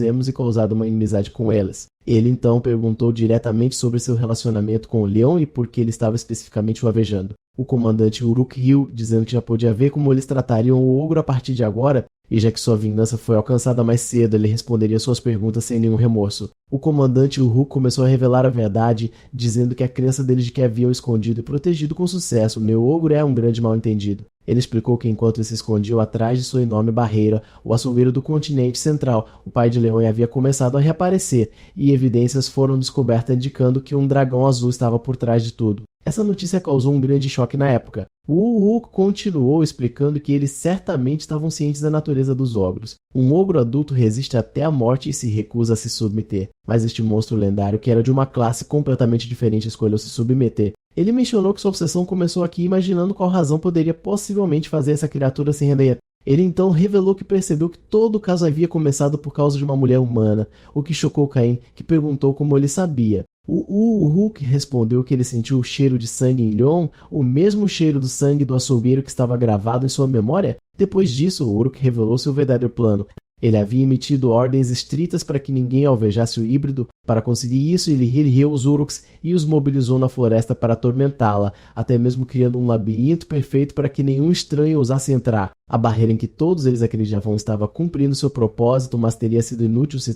Emos e causado uma inimizade com eles. Ele então perguntou diretamente sobre seu relacionamento com o Leon e por que ele estava especificamente o alvejando. O comandante Uruk riu, dizendo que já podia ver como eles tratariam o ogro a partir de agora, e já que sua vingança foi alcançada mais cedo, ele responderia suas perguntas sem nenhum remorso. O comandante Uruk começou a revelar a verdade, dizendo que a crença deles de que haviam escondido e protegido com sucesso o Neo-Ogro é um grande mal-entendido. Ele explicou que enquanto eles se escondiam atrás de sua enorme barreira, o açougueiro do continente central, o pai de Leon, havia começado a reaparecer, e evidências foram descobertas indicando que um dragão azul estava por trás de tudo. Essa notícia causou um grande choque na época. O Uruk continuou explicando que eles certamente estavam cientes da natureza dos ogros. Um ogro adulto resiste até a morte e se recusa a se submeter, mas este monstro lendário, que era de uma classe completamente diferente, escolheu se submeter. Ele mencionou que sua obsessão começou aqui imaginando qual razão poderia possivelmente fazer essa criatura se render. Ele então revelou que percebeu que todo o caso havia começado por causa de uma mulher humana, o que chocou Cain, que perguntou como ele sabia. O Uruk respondeu que ele sentiu o cheiro de sangue em Leon, o mesmo cheiro do sangue do açougueiro que estava gravado em sua memória. Depois disso, o Uruk revelou seu verdadeiro plano. Ele havia emitido ordens estritas para que ninguém alvejasse o híbrido. Para conseguir isso, ele reuniu os Uruks e os mobilizou na floresta para atormentá-la, até mesmo criando um labirinto perfeito para que nenhum estranho ousasse entrar. A barreira em que todos eles acreditavam estava cumprindo seu propósito, mas teria sido inútil se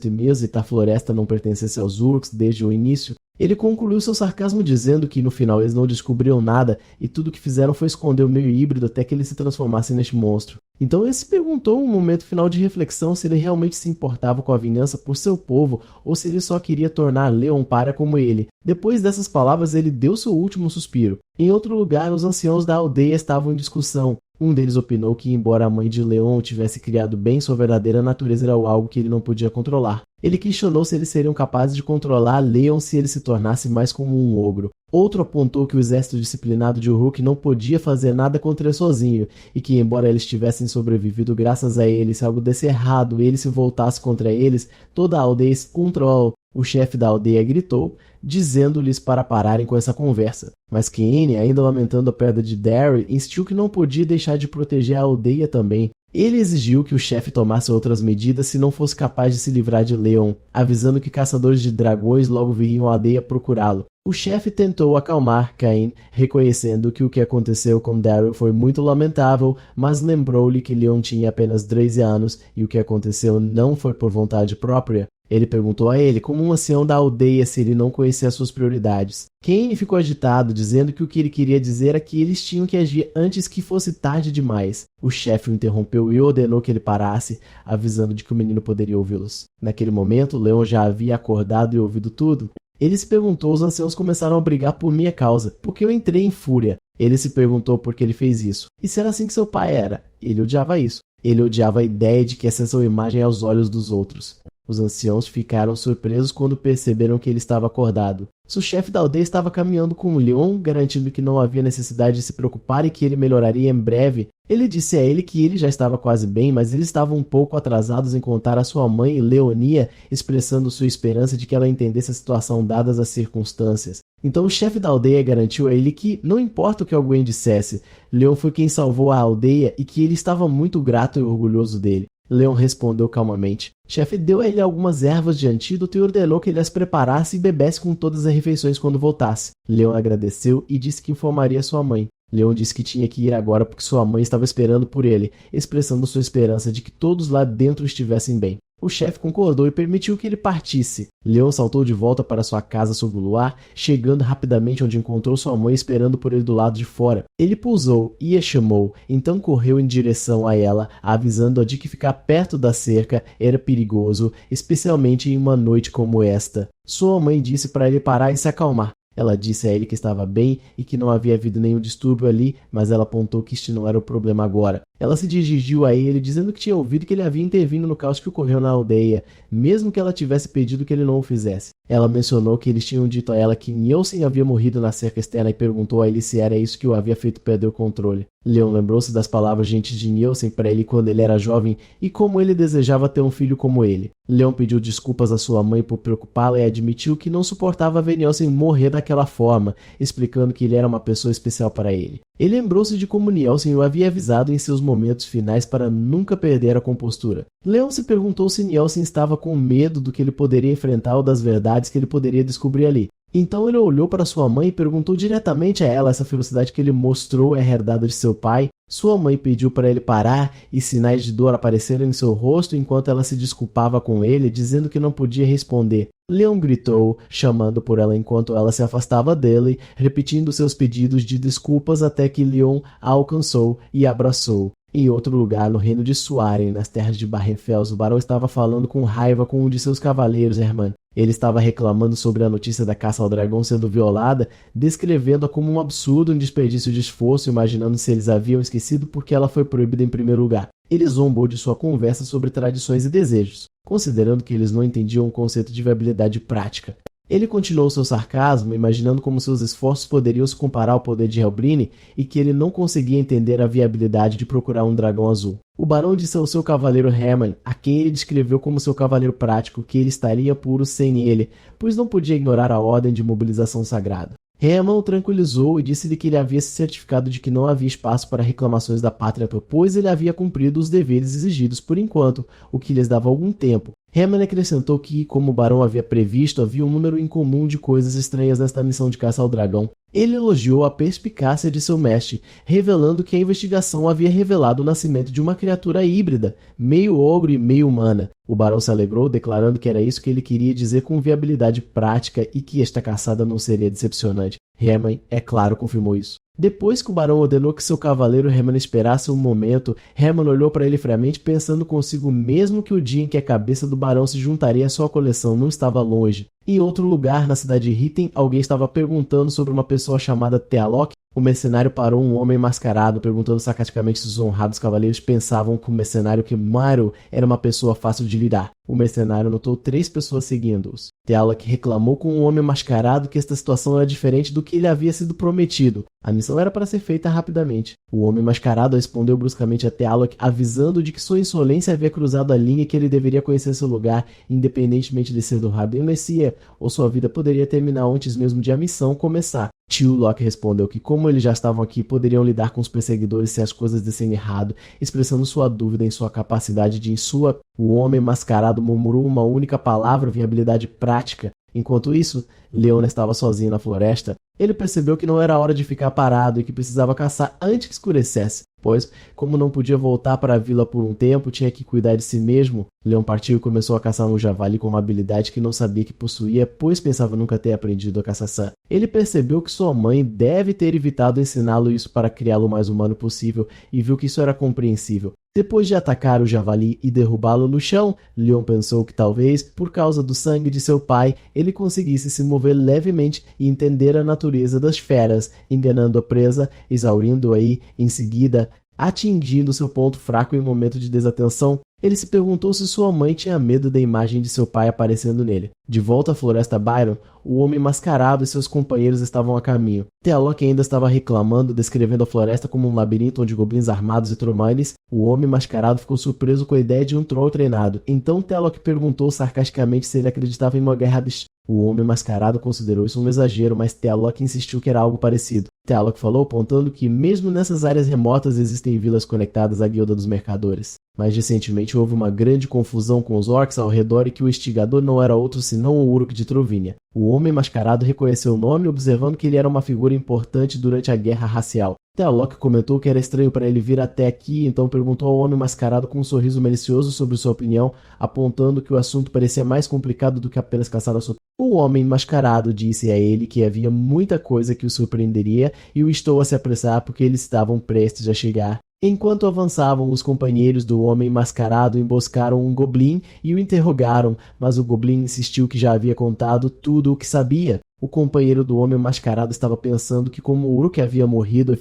a floresta não pertencesse aos Uruks desde o início. Ele concluiu seu sarcasmo dizendo que no final eles não descobriram nada e tudo o que fizeram foi esconder o meio híbrido até que ele se transformasse neste monstro. Então ele se perguntou um momento final de reflexão se ele realmente se importava com a vingança por seu povo ou se ele só queria tornar Leon pária como ele. Depois dessas palavras, ele deu seu último suspiro. Em outro lugar, os anciãos da aldeia estavam em discussão. Um deles opinou que, embora a mãe de Leon o tivesse criado bem, sua verdadeira natureza era algo que ele não podia controlar. Ele questionou se eles seriam capazes de controlar Leon se ele se tornasse mais como um ogro. Outro apontou que o exército disciplinado de Uruk não podia fazer nada contra ele sozinho, e que, embora eles tivessem sobrevivido graças a ele, se algo desse errado e ele se voltasse contra eles, toda a aldeia se controla. O chefe da aldeia gritou, dizendo-lhes para pararem com essa conversa. Mas Cain, ainda lamentando a perda de Darry, insistiu que não podia deixar de proteger a aldeia também. Ele exigiu que o chefe tomasse outras medidas se não fosse capaz de se livrar de Leon, avisando que caçadores de dragões logo viriam à aldeia procurá-lo. O chefe tentou acalmar Cain, reconhecendo que o que aconteceu com Daryl foi muito lamentável, mas lembrou-lhe que Leon tinha apenas 13 anos e o que aconteceu não foi por vontade própria. Ele perguntou a ele, como um ancião da aldeia, se ele não conhecia suas prioridades. Cain ficou agitado, dizendo que o que ele queria dizer era que eles tinham que agir antes que fosse tarde demais. O chefe o interrompeu e ordenou que ele parasse, avisando de que o menino poderia ouvi-los. Naquele momento, Leon já havia acordado e ouvido tudo. Ele se perguntou, os anciãos começaram a brigar por minha causa, porque eu entrei em fúria. Ele se perguntou por que ele fez isso. E se era assim que seu pai era? Ele odiava isso. Ele odiava a ideia de que essa sua imagem aos olhos dos outros. Os anciãos ficaram surpresos quando perceberam que ele estava acordado. Seu chefe da aldeia estava caminhando com o Leon, garantindo que não havia necessidade de se preocupar e que ele melhoraria em breve. Ele disse a ele que ele já estava quase bem, mas eles estavam um pouco atrasados em contar a sua mãe, Leonia, expressando sua esperança de que ela entendesse a situação dadas as circunstâncias. Então o chefe da aldeia garantiu a ele que, não importa o que alguém dissesse, Leon foi quem salvou a aldeia e que ele estava muito grato e orgulhoso dele. Leon respondeu calmamente. O chefe deu a ele algumas ervas de antídoto e ordenou que ele as preparasse e bebesse com todas as refeições quando voltasse. Leon agradeceu e disse que informaria sua mãe. Leon disse que tinha que ir agora porque sua mãe estava esperando por ele, expressando sua esperança de que todos lá dentro estivessem bem. O chefe concordou e permitiu que ele partisse. Leon saltou de volta para sua casa sob o luar, chegando rapidamente onde encontrou sua mãe esperando por ele do lado de fora. Ele pousou e a chamou, então correu em direção a ela, avisando-a de que ficar perto da cerca era perigoso, especialmente em uma noite como esta. Sua mãe disse para ele parar e se acalmar. Ela disse a ele que estava bem e que não havia havido nenhum distúrbio ali, mas ela apontou que este não era o problema agora. Ela se dirigiu a ele dizendo que tinha ouvido que ele havia intervindo no caos que ocorreu na aldeia, mesmo que ela tivesse pedido que ele não o fizesse. Ela mencionou que eles tinham dito a ela que Nielsen havia morrido na cerca externa e perguntou a ele se era isso que o havia feito perder o controle. Leon lembrou-se das palavras gentis de Nielsen para ele quando ele era jovem e como ele desejava ter um filho como ele. Leon pediu desculpas à sua mãe por preocupá-la e admitiu que não suportava ver Nielsen morrer daquela forma, explicando que ele era uma pessoa especial para ele. Ele lembrou-se de como Nielsen o havia avisado em seus momentos finais para nunca perder a compostura. Leon se perguntou se Nielsen estava com medo do que ele poderia enfrentar ou das verdades que ele poderia descobrir ali. Então ele olhou para sua mãe e perguntou diretamente a ela essa felicidade que ele mostrou é herdada de seu pai. Sua mãe pediu para ele parar e sinais de dor apareceram em seu rosto enquanto ela se desculpava com ele, dizendo que não podia responder. Leon gritou, chamando por ela enquanto ela se afastava dele, repetindo seus pedidos de desculpas até que Leon a alcançou e abraçou. Em outro lugar, no reino de Suaren, nas terras de Barrenfels, o barão estava falando com raiva com um de seus cavaleiros, Hermann. Ele estava reclamando sobre a notícia da caça ao dragão sendo violada, descrevendo-a como um absurdo, um desperdício de esforço, imaginando se eles haviam esquecido porque ela foi proibida em primeiro lugar. Ele zombou de sua conversa sobre tradições e desejos, considerando que eles não entendiam o conceito de viabilidade prática. Ele continuou seu sarcasmo, imaginando como seus esforços poderiam se comparar ao poder de Helbline e que ele não conseguia entender a viabilidade de procurar um dragão azul. O barão disse ao seu cavaleiro Hermann, a quem ele descreveu como seu cavaleiro prático, que ele estaria puro sem ele, pois não podia ignorar a ordem de mobilização sagrada. Hermann o tranquilizou e disse-lhe que ele havia se certificado de que não havia espaço para reclamações da pátria, pois ele havia cumprido os deveres exigidos por enquanto, o que lhes dava algum tempo. Hermann acrescentou que, como o barão havia previsto, havia um número incomum de coisas estranhas nesta missão de caça ao dragão. Ele elogiou a perspicácia de seu mestre, revelando que a investigação havia revelado o nascimento de uma criatura híbrida, meio ogro e meio humana. O barão se alegrou, declarando que era isso que ele queria dizer com viabilidade prática e que esta caçada não seria decepcionante. Hermann, é claro, confirmou isso. Depois que o barão ordenou que seu cavaleiro Hermann esperasse um momento, Hermann olhou para ele friamente, pensando consigo mesmo que o dia em que a cabeça do barão se juntaria à sua coleção não estava longe. Em outro lugar, na cidade de Ritten, alguém estava perguntando sobre uma pessoa chamada Tealok. O mercenário parou um homem mascarado, perguntando sarcasticamente se os honrados cavaleiros pensavam que o mercenário que Maru era uma pessoa fácil de lidar. O mercenário notou 3 pessoas seguindo-os. Tealok reclamou com o homem mascarado que esta situação era diferente do que lhe havia sido prometido. A missão era para ser feita rapidamente. O homem mascarado respondeu bruscamente a Tealok, avisando de que sua insolência havia cruzado a linha e que ele deveria conhecer seu lugar, independentemente de ser do Raben Messia, ou sua vida poderia terminar antes mesmo de a missão começar. Tealok respondeu que, como eles já estavam aqui, poderiam lidar com os perseguidores se as coisas dessem errado, expressando sua dúvida em sua capacidade de sua. O homem mascarado murmurou uma única palavra, viabilidade prática. Enquanto isso, Leona estava sozinho na floresta. Ele percebeu que não era hora de ficar parado e que precisava caçar antes que escurecesse, pois, como não podia voltar para a vila por um tempo, tinha que cuidar de si mesmo. Leon partiu e começou a caçar um javali com uma habilidade que não sabia que possuía, pois pensava nunca ter aprendido a caçação. Ele percebeu que sua mãe deve ter evitado ensiná-lo isso para criá-lo o mais humano possível e viu que isso era compreensível. Depois de atacar o javali e derrubá-lo no chão, Leon pensou que talvez, por causa do sangue de seu pai, ele conseguisse se mover levemente e entender a natureza das feras, enganando a presa, exaurindo-a e, em seguida, atingindo seu ponto fraco em um momento de desatenção. Ele se perguntou se sua mãe tinha medo da imagem de seu pai aparecendo nele. De volta à floresta Byron, o homem mascarado e seus companheiros estavam a caminho. Tealok ainda estava reclamando, descrevendo a floresta como um labirinto onde goblins armados e tromanes. O homem mascarado ficou surpreso com a ideia de um troll treinado. Então Tealok perguntou sarcasticamente se ele acreditava em uma guerra bestial. O homem mascarado considerou isso um exagero, mas Tealok insistiu que era algo parecido. Tealok falou, apontando que mesmo nessas áreas remotas existem vilas conectadas à guilda dos mercadores. Mas recentemente houve uma grande confusão com os orcs ao redor e que o instigador não era outro senão o Uruk de Trovinha. O homem mascarado reconheceu o nome, observando que ele era uma figura importante durante a guerra racial. Tealok comentou que era estranho para ele vir até aqui, então perguntou ao homem mascarado com um sorriso malicioso sobre sua opinião, apontando que o assunto parecia mais complicado do que apenas caçar a sua. O homem mascarado disse a ele que havia muita coisa que o surpreenderia e o instou a se apressar porque eles estavam prestes a chegar. Enquanto avançavam, os companheiros do homem mascarado emboscaram um goblin e o interrogaram, mas o goblin insistiu que já havia contado tudo o que sabia. O companheiro do homem mascarado estava pensando que, como o Uruk havia morrido,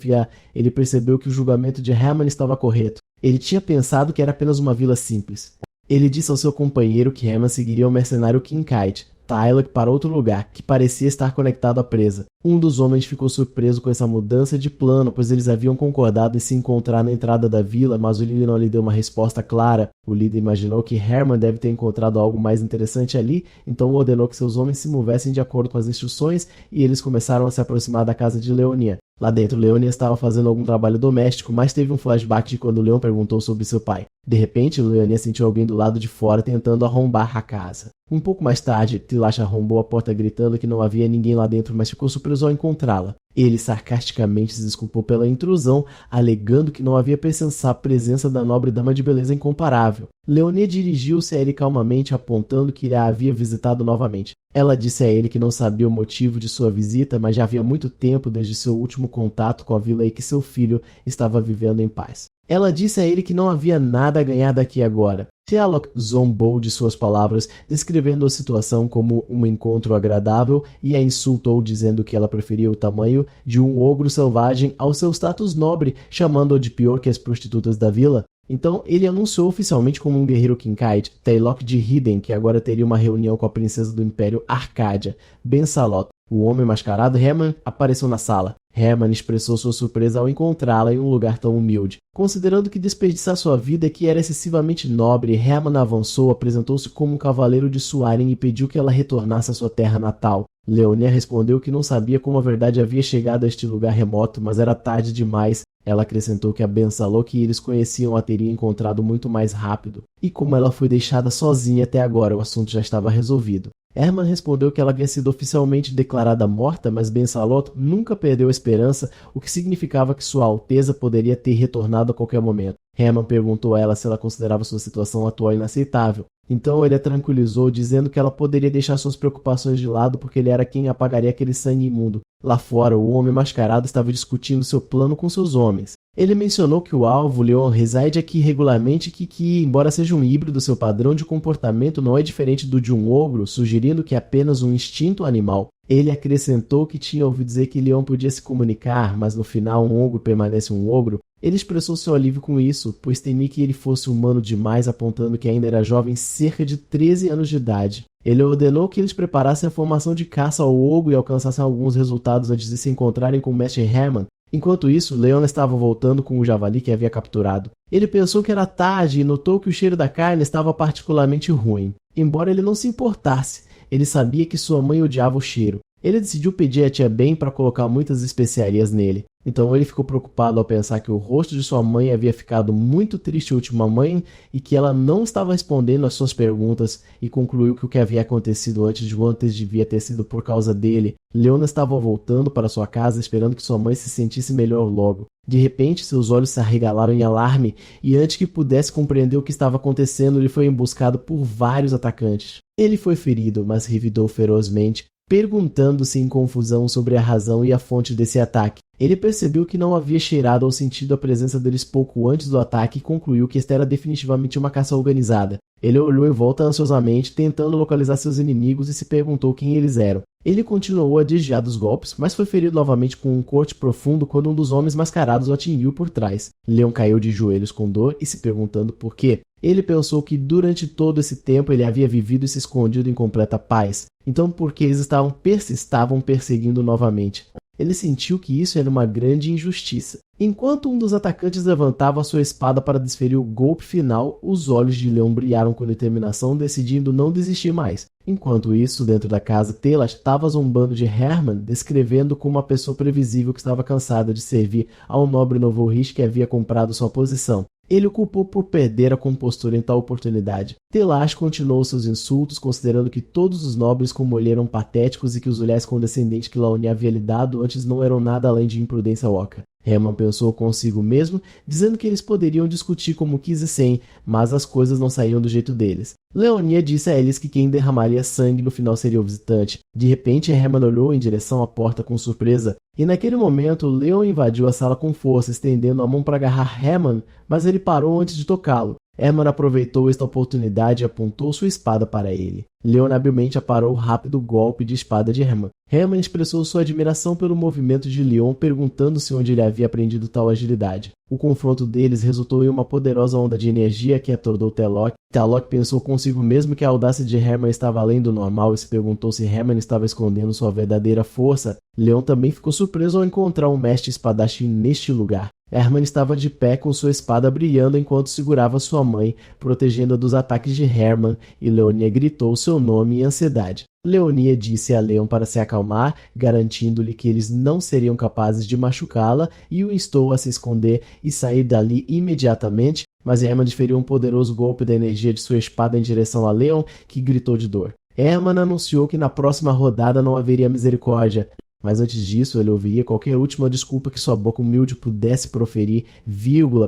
ele percebeu que o julgamento de Hermann estava correto. Ele tinha pensado que era apenas uma vila simples. Ele disse ao seu companheiro que Hermann seguiria o mercenário Kincaid, Tylok, para outro lugar, que parecia estar conectado à presa. Um dos homens ficou surpreso com essa mudança de plano, pois eles haviam concordado em se encontrar na entrada da vila, mas o líder não lhe deu uma resposta clara. O líder imaginou que Hermann deve ter encontrado algo mais interessante ali, então ordenou que seus homens se movessem de acordo com as instruções e eles começaram a se aproximar da casa de Leonia. Lá dentro, Leonia estava fazendo algum trabalho doméstico, mas teve um flashback de quando Leon perguntou sobre seu pai. De repente, Leonia sentiu alguém do lado de fora tentando arrombar a casa. Um pouco mais tarde, Tilash arrombou a porta gritando que não havia ninguém lá dentro, mas ficou surpreso ao encontrá-la. Ele sarcasticamente se desculpou pela intrusão, alegando que não havia pensado a presença da nobre dama de beleza incomparável. Leonie dirigiu-se a ele calmamente, apontando que a havia visitado novamente. Ela disse a ele que não sabia o motivo de sua visita, mas já havia muito tempo desde seu último contato com a vila e que seu filho estava vivendo em paz. Ela disse a ele que não havia nada a ganhar daqui agora. Tialok zombou de suas palavras, descrevendo a situação como um encontro agradável e a insultou dizendo que ela preferia o tamanho de um ogro selvagem ao seu status nobre, chamando-o de pior que as prostitutas da vila. Então ele anunciou oficialmente como um guerreiro Kincaid, Taylok de Hiden, que agora teria uma reunião com a princesa do Império Arcádia, Ben-Salot. O homem mascarado Hermann apareceu na sala. Hermann expressou sua surpresa ao encontrá-la em um lugar tão humilde. Considerando que desperdiçar sua vida que era excessivamente nobre, Hermann avançou, apresentou-se como um cavaleiro de Suaren e pediu que ela retornasse à sua terra natal. Leonia respondeu que não sabia como a verdade havia chegado a este lugar remoto, mas era tarde demais. Ela acrescentou que a Ben-Salot que eles conheciam a teria encontrado muito mais rápido. E como ela foi deixada sozinha até agora, o assunto já estava resolvido. Hermann respondeu que ela havia sido oficialmente declarada morta, mas Ben-Salot nunca perdeu a esperança, o que significava que Sua Alteza poderia ter retornado a qualquer momento. Hermann perguntou a ela se ela considerava sua situação atual inaceitável. Então ele a tranquilizou, dizendo que ela poderia deixar suas preocupações de lado porque ele era quem apagaria aquele sangue imundo. Lá fora, o homem mascarado estava discutindo seu plano com seus homens. Ele mencionou que o alvo, Leon, reside aqui regularmente e que, embora seja um híbrido, seu padrão de comportamento não é diferente do de um ogro, sugerindo que é apenas um instinto animal. Ele acrescentou que tinha ouvido dizer que Leon podia se comunicar, mas no final um ogro permanece um ogro. Ele expressou seu alívio com isso, pois temia que ele fosse humano demais, apontando que ainda era jovem, cerca de 13 anos de idade. Ele ordenou que eles preparassem a formação de caça ao ogro e alcançassem alguns resultados antes de se encontrarem com o mestre Hermann. Enquanto isso, Leon estava voltando com o javali que havia capturado. Ele pensou que era tarde e notou que o cheiro da carne estava particularmente ruim. Embora ele não se importasse, ele sabia que sua mãe odiava o cheiro. Ele decidiu pedir a tia Ben para colocar muitas especiarias nele. Então ele ficou preocupado ao pensar que o rosto de sua mãe havia ficado muito triste ultimamente e que ela não estava respondendo às suas perguntas, e concluiu que o que havia acontecido antes devia ter sido por causa dele. Leona estava voltando para sua casa esperando que sua mãe se sentisse melhor logo. De repente, seus olhos se arregalaram em alarme e antes que pudesse compreender o que estava acontecendo, ele foi emboscado por vários atacantes. Ele foi ferido, mas revidou ferozmente, perguntando-se em confusão sobre a razão e a fonte desse ataque. Ele percebeu que não havia cheirado ou sentido a presença deles pouco antes do ataque e concluiu que esta era definitivamente uma caça organizada. Ele olhou em volta ansiosamente, tentando localizar seus inimigos e se perguntou quem eles eram. Ele continuou a desviar dos golpes, mas foi ferido novamente com um corte profundo quando um dos homens mascarados o atingiu por trás. Leon caiu de joelhos com dor e se perguntando por quê. Ele pensou que durante todo esse tempo ele havia vivido e se escondido em completa paz. Então por que eles estavam perseguindo novamente? Ele sentiu que isso era uma grande injustiça. Enquanto um dos atacantes levantava sua espada para desferir o golpe final, os olhos de Leon brilharam com determinação, decidindo não desistir mais. Enquanto isso, dentro da casa, Telas estava zombando de Hermann, descrevendo como uma pessoa previsível que estava cansada de servir ao nobre Novorich que havia comprado sua posição. Ele o culpou por perder a compostura em tal oportunidade. Telash continuou seus insultos, considerando que todos os nobres como ele eram patéticos e que os olhares condescendentes que Laonia havia lhe dado antes não eram nada além de imprudência oca. Hermann pensou consigo mesmo, dizendo que eles poderiam discutir como quisessem, mas as coisas não saíam do jeito deles. Leonia disse a eles que quem derramaria sangue no final seria o visitante. De repente, Hermann olhou em direção à porta com surpresa, e naquele momento, Leon invadiu a sala com força, estendendo a mão para agarrar Hermann, mas ele parou antes de tocá-lo. Hermann aproveitou esta oportunidade e apontou sua espada para ele. Leon habilmente aparou o rápido golpe de espada de Hermann. Hermann expressou sua admiração pelo movimento de Leon, perguntando-se onde ele havia aprendido tal agilidade. O confronto deles resultou em uma poderosa onda de energia que atordou Telok. Telok pensou consigo mesmo que a audácia de Hermann estava além do normal e se perguntou se Hermann estava escondendo sua verdadeira força. Leon também ficou surpreso ao encontrar um mestre espadachim neste lugar. Hermann estava de pé com sua espada brilhando enquanto segurava sua mãe, protegendo-a dos ataques de Hermann, e Leonia gritou seu nome em ansiedade. Leonia disse a Leon para se acalmar, garantindo-lhe que eles não seriam capazes de machucá-la, e o instou a se esconder e sair dali imediatamente, mas Hermann desferiu um poderoso golpe da energia de sua espada em direção a Leon, que gritou de dor. Hermann anunciou que na próxima rodada não haveria misericórdia, mas antes disso ele ouviria qualquer última desculpa que sua boca humilde pudesse proferir,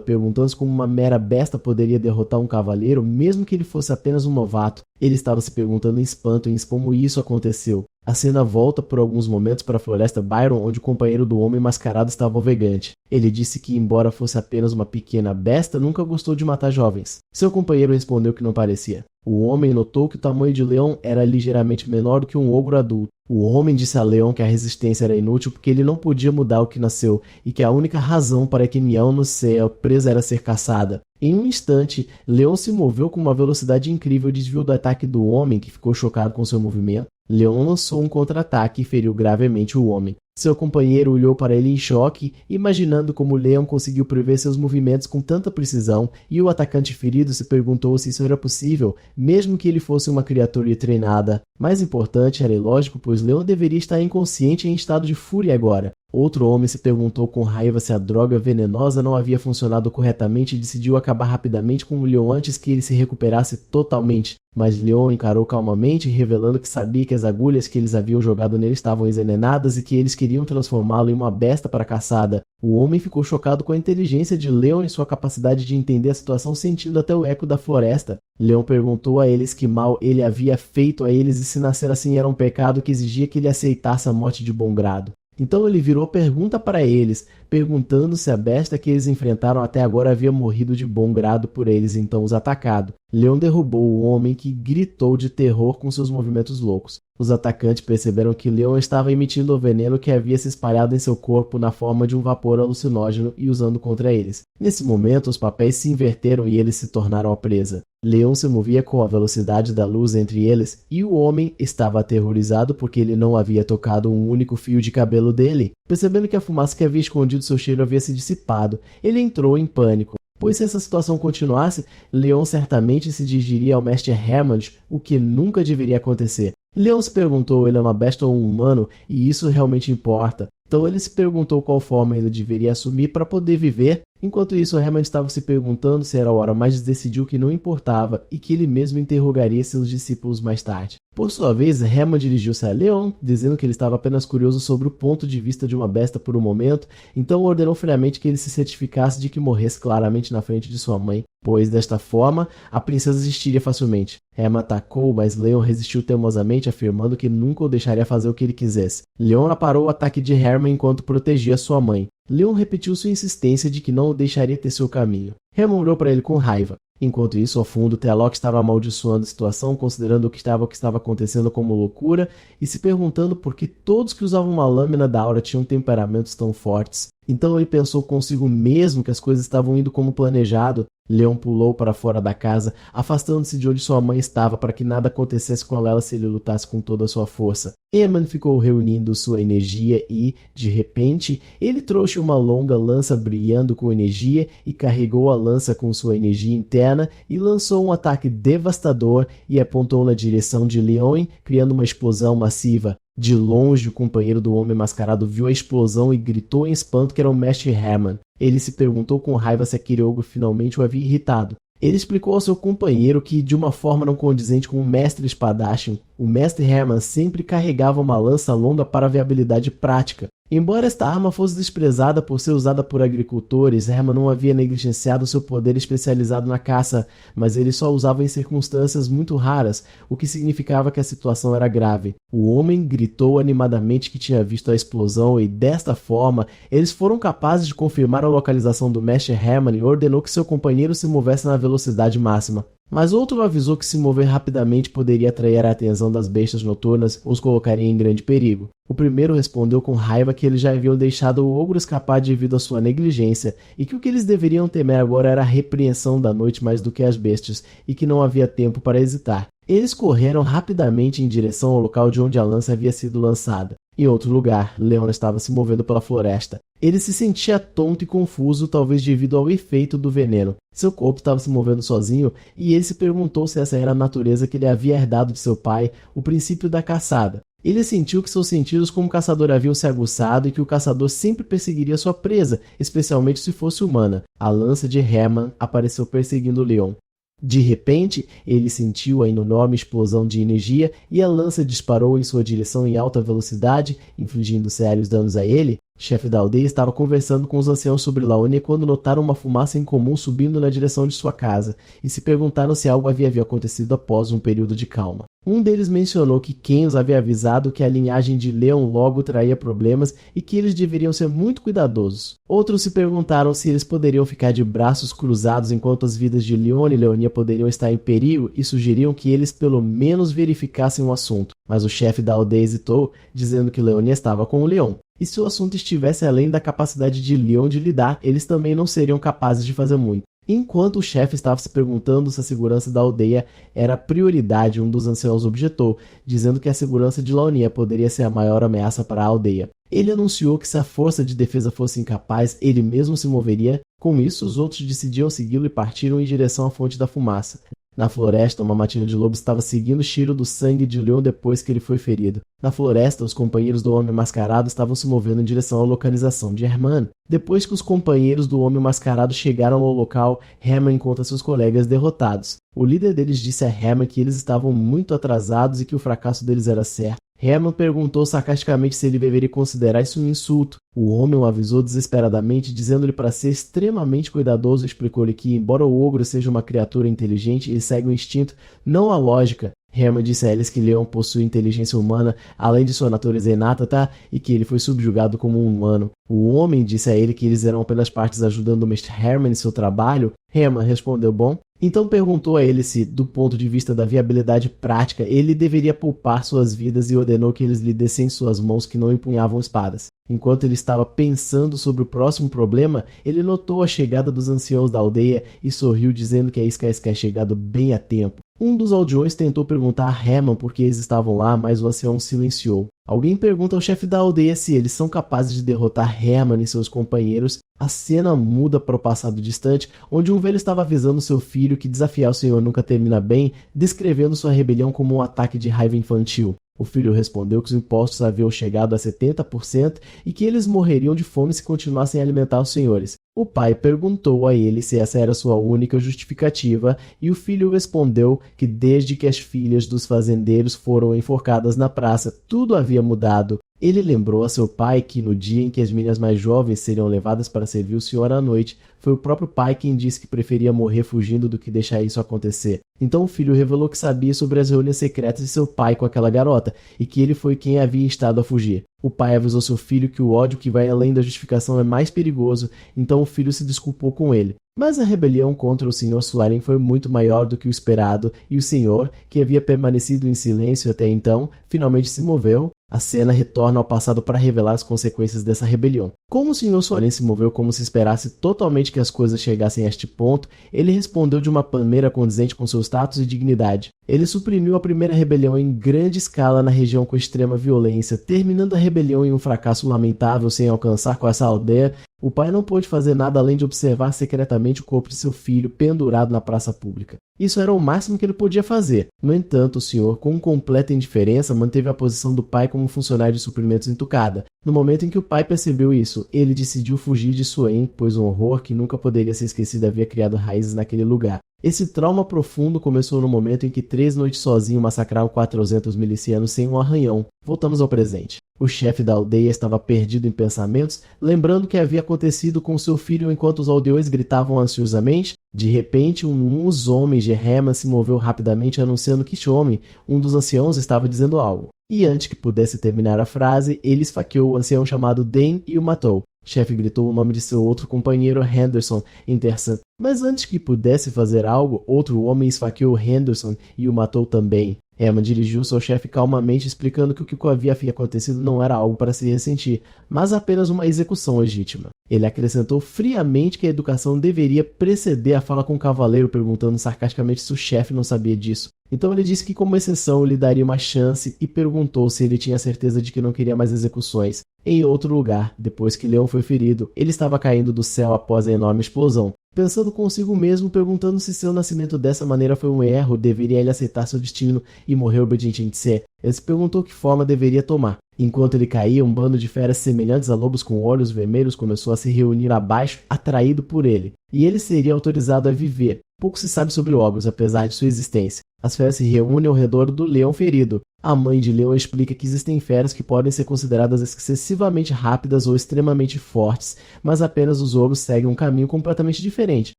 perguntando-se como uma mera besta poderia derrotar um cavaleiro, mesmo que ele fosse apenas um novato. Ele estava se perguntando em espanto como isso aconteceu. A cena volta por alguns momentos para a floresta Byron, onde o companheiro do homem mascarado estava ofegante. Ele disse que, embora fosse apenas uma pequena besta, nunca gostou de matar jovens. Seu companheiro respondeu que não parecia. O homem notou que o tamanho de Leon era ligeiramente menor do que um ogro adulto. O homem disse a Leon que a resistência era inútil porque ele não podia mudar o que nasceu e que a única razão para que Nião no céu presa era ser caçada. Em um instante, Leon se moveu com uma velocidade incrível e desviou do ataque do homem, que ficou chocado com seu movimento. Leon lançou um contra-ataque e feriu gravemente o homem. Seu companheiro olhou para ele em choque, imaginando como Leon conseguiu prever seus movimentos com tanta precisão, e o atacante ferido se perguntou se isso era possível, mesmo que ele fosse uma criatura treinada. Mais importante, era ilógico, pois Leon deveria estar inconsciente e em estado de fúria agora. Outro homem se perguntou com raiva se a droga venenosa não havia funcionado corretamente e decidiu acabar rapidamente com o Leon antes que ele se recuperasse totalmente. Mas Leon encarou calmamente, revelando que sabia que as agulhas que eles haviam jogado nele estavam envenenadas e que eles queriam transformá-lo em uma besta para caçada. O homem ficou chocado com a inteligência de Leon e sua capacidade de entender a situação, sentindo até o eco da floresta. Leon perguntou a eles que mal ele havia feito a eles e se nascer assim era um pecado que exigia que ele aceitasse a morte de bom grado. Então ele virou pergunta para eles, perguntando se a besta que eles enfrentaram até agora havia morrido de bom grado por eles então os atacado. Leon derrubou o homem, que gritou de terror com seus movimentos loucos. Os atacantes perceberam que Leon estava emitindo o veneno que havia se espalhado em seu corpo na forma de um vapor alucinógeno e usando contra eles. Nesse momento, os papéis se inverteram e eles se tornaram a presa. Leon se movia com a velocidade da luz entre eles e o homem estava aterrorizado porque ele não havia tocado um único fio de cabelo dele. Percebendo que a fumaça que havia escondido seu cheiro havia se dissipado, ele entrou em pânico. Pois se essa situação continuasse, Leon certamente se dirigiria ao mestre Hermann, o que nunca deveria acontecer. Leon se perguntou, ele é uma besta ou um humano, e isso realmente importa. Então ele se perguntou qual forma ele deveria assumir para poder viver. Enquanto isso, Hermann estava se perguntando se era a hora, mas decidiu que não importava e que ele mesmo interrogaria seus discípulos mais tarde. Por sua vez, Hermann dirigiu-se a Leon, dizendo que ele estava apenas curioso sobre o ponto de vista de uma besta por um momento, então ordenou friamente que ele se certificasse de que morresse claramente na frente de sua mãe, pois desta forma a princesa desistiria facilmente. Hermann atacou, mas Leon resistiu teimosamente, afirmando que nunca o deixaria fazer o que ele quisesse. Leon parou o ataque de Hermann enquanto protegia sua mãe. Leon repetiu sua insistência de que não o deixaria ter seu caminho. Hermann olhou para ele com raiva. Enquanto isso, ao fundo, Telok estava amaldiçoando a situação, considerando o que estava acontecendo como loucura e se perguntando por que todos que usavam uma lâmina da aura tinham temperamentos tão fortes. Então ele pensou consigo mesmo que as coisas estavam indo como planejado. Leon pulou para fora da casa, afastando-se de onde sua mãe estava para que nada acontecesse com ela se ele lutasse com toda a sua força. Hermann ficou reunindo sua energia e, de repente, ele trouxe uma longa lança brilhando com energia e carregou a lança com sua energia interna e lançou um ataque devastador e apontou na direção de Leon, criando uma explosão massiva. De longe, o companheiro do homem mascarado viu a explosão e gritou em espanto que era o mestre Hermann. Ele se perguntou com raiva se aquele ogro finalmente o havia irritado. Ele explicou ao seu companheiro que, de uma forma não condizente com o mestre espadachim, o mestre Hermann sempre carregava uma lança longa para viabilidade prática. Embora esta arma fosse desprezada por ser usada por agricultores, Hermann não havia negligenciado seu poder especializado na caça, mas ele só usava em circunstâncias muito raras, o que significava que a situação era grave. O homem gritou animadamente que tinha visto a explosão e, desta forma, eles foram capazes de confirmar a localização do mestre Hermann e ordenou que seu companheiro se movesse na velocidade máxima. Mas outro avisou que se mover rapidamente poderia atrair a atenção das bestas noturnas ou os colocaria em grande perigo. O primeiro respondeu com raiva que eles já haviam deixado o ogro escapar devido à sua negligência e que o que eles deveriam temer agora era a repreensão da noite mais do que as bestas e que não havia tempo para hesitar. Eles correram rapidamente em direção ao local de onde a lança havia sido lançada. Em outro lugar, Leon estava se movendo pela floresta. Ele se sentia tonto e confuso, talvez devido ao efeito do veneno. Seu corpo estava se movendo sozinho e ele se perguntou se essa era a natureza que ele havia herdado de seu pai, o princípio da caçada. Ele sentiu que seus sentidos como caçador haviam se aguçado e que o caçador sempre perseguiria sua presa, especialmente se fosse humana. A lança de Herman apareceu perseguindo Leon. De repente, ele sentiu a enorme explosão de energia e a lança disparou em sua direção em alta velocidade, infligindo sérios danos a ele. O chefe da aldeia estava conversando com os anciãos sobre Laonia quando notaram uma fumaça incomum subindo na direção de sua casa e se perguntaram se algo havia acontecido após um período de calma. Um deles mencionou que quem os havia avisado que a linhagem de Leon logo traria problemas e que eles deveriam ser muito cuidadosos. Outros se perguntaram se eles poderiam ficar de braços cruzados enquanto as vidas de Leon e Leonia poderiam estar em perigo e sugeriam que eles pelo menos verificassem o assunto. Mas o chefe da aldeia hesitou, dizendo que Leonia estava com o Leon. E se o assunto estivesse além da capacidade de Leon de lidar, eles também não seriam capazes de fazer muito. Enquanto o chefe estava se perguntando se a segurança da aldeia era prioridade, um dos anciãos objetou, dizendo que a segurança de Laonia poderia ser a maior ameaça para a aldeia. Ele anunciou que se a força de defesa fosse incapaz, ele mesmo se moveria. Com isso, os outros decidiram segui-lo e partiram em direção à fonte da fumaça. Na floresta, uma matilha de lobo estava seguindo o cheiro do sangue de Leon depois que ele foi ferido. Na floresta, os companheiros do Homem Mascarado estavam se movendo em direção à localização de Herman. Depois que os companheiros do Homem Mascarado chegaram ao local, Herman encontra seus colegas derrotados. O líder deles disse a Herman que eles estavam muito atrasados e que o fracasso deles era certo. Herman perguntou sarcasticamente se ele deveria considerar isso um insulto. O homem o avisou desesperadamente, dizendo-lhe para ser extremamente cuidadoso e explicou-lhe que, embora o ogro seja uma criatura inteligente, ele segue o instinto, não a lógica. Herman disse a eles que Leon possui inteligência humana, além de sua natureza inata, e que ele foi subjugado como um humano. O homem disse a ele que eles eram apenas partes ajudando o Mr. Herman em seu trabalho. Herman respondeu bom. Então perguntou a ele se, do ponto de vista da viabilidade prática, ele deveria poupar suas vidas e ordenou que eles lhe dessem suas mãos que não empunhavam espadas. Enquanto ele estava pensando sobre o próximo problema, ele notou a chegada dos anciãos da aldeia e sorriu dizendo que a isca tinha chegado bem a tempo. Um dos aldeões tentou perguntar a Herman por que eles estavam lá, mas o ancião silenciou. Alguém pergunta ao chefe da aldeia se eles são capazes de derrotar Herman e seus companheiros. A cena muda para o passado distante, onde um velho estava avisando seu filho que desafiar o senhor nunca termina bem, descrevendo sua rebelião como um ataque de raiva infantil. O filho respondeu que os impostos haviam chegado a 70% e que eles morreriam de fome se continuassem a alimentar os senhores. O pai perguntou a ele se essa era sua única justificativa e o filho respondeu que desde que as filhas dos fazendeiros foram enforcadas na praça, tudo havia mudado. Ele lembrou a seu pai que no dia em que as meninas mais jovens seriam levadas para servir o senhor à noite, foi o próprio pai quem disse que preferia morrer fugindo do que deixar isso acontecer. Então o filho revelou que sabia sobre as reuniões secretas de seu pai com aquela garota e que ele foi quem havia instado a fugir. O pai avisou seu filho que o ódio que vai além da justificação é mais perigoso, então o filho se desculpou com ele. Mas a rebelião contra o Sr. Suaren foi muito maior do que o esperado e o senhor, que havia permanecido em silêncio até então, finalmente se moveu. A cena retorna ao passado para revelar as consequências dessa rebelião. Como o Sr. Suaren se moveu como se esperasse totalmente que as coisas chegassem a este ponto, ele respondeu de uma maneira condizente com seu status e dignidade. Ele suprimiu a primeira rebelião em grande escala na região com extrema violência, terminando a rebelião em um fracasso lamentável sem alcançar com essa aldeia. O pai não pôde fazer nada além de observar secretamente o corpo de seu filho pendurado na praça pública. Isso era o máximo que ele podia fazer. No entanto, o senhor, com completa indiferença, manteve a posição do pai como funcionário de suprimentos em Tucada. No momento em que o pai percebeu isso, ele decidiu fugir de Suen, pois um horror que nunca poderia ser esquecido havia criado raízes naquele lugar. Esse trauma profundo começou no momento em que 3 noites sozinho massacraram 400 milicianos sem um arranhão. Voltamos ao presente. O chefe da aldeia estava perdido em pensamentos, lembrando o que havia acontecido com seu filho enquanto os aldeões gritavam ansiosamente. De repente, um dos homens de Herman se moveu rapidamente anunciando que Shome, um dos anciãos, estava dizendo algo. E antes que pudesse terminar a frase, ele esfaqueou o ancião chamado Dane e o matou. O chefe gritou o nome de seu outro companheiro, Henderson, em terçã. Mas antes que pudesse fazer algo, outro homem esfaqueou Henderson e o matou também. Herman dirigiu-se ao chefe calmamente, explicando que o que havia acontecido não era algo para se ressentir, mas apenas uma execução legítima. Ele acrescentou friamente que a educação deveria preceder a fala com o cavaleiro, perguntando sarcasticamente se o chefe não sabia disso. Então ele disse que, como exceção, lhe daria uma chance e perguntou se ele tinha certeza de que não queria mais execuções. Em outro lugar, depois que Leon foi ferido, ele estava caindo do céu após a enorme explosão. Pensando consigo mesmo, perguntando se seu nascimento dessa maneira foi um erro, deveria ele aceitar seu destino e morrer obediente em Tse. Ele se perguntou que forma deveria tomar. Enquanto ele caía, um bando de feras semelhantes a lobos com olhos vermelhos começou a se reunir abaixo, atraído por ele. E ele seria autorizado a viver. Pouco se sabe sobre Ogros, apesar de sua existência. As feras se reúnem ao redor do leão ferido. A mãe de Leon explica que existem feras que podem ser consideradas excessivamente rápidas ou extremamente fortes, mas apenas os ogros seguem um caminho completamente diferente.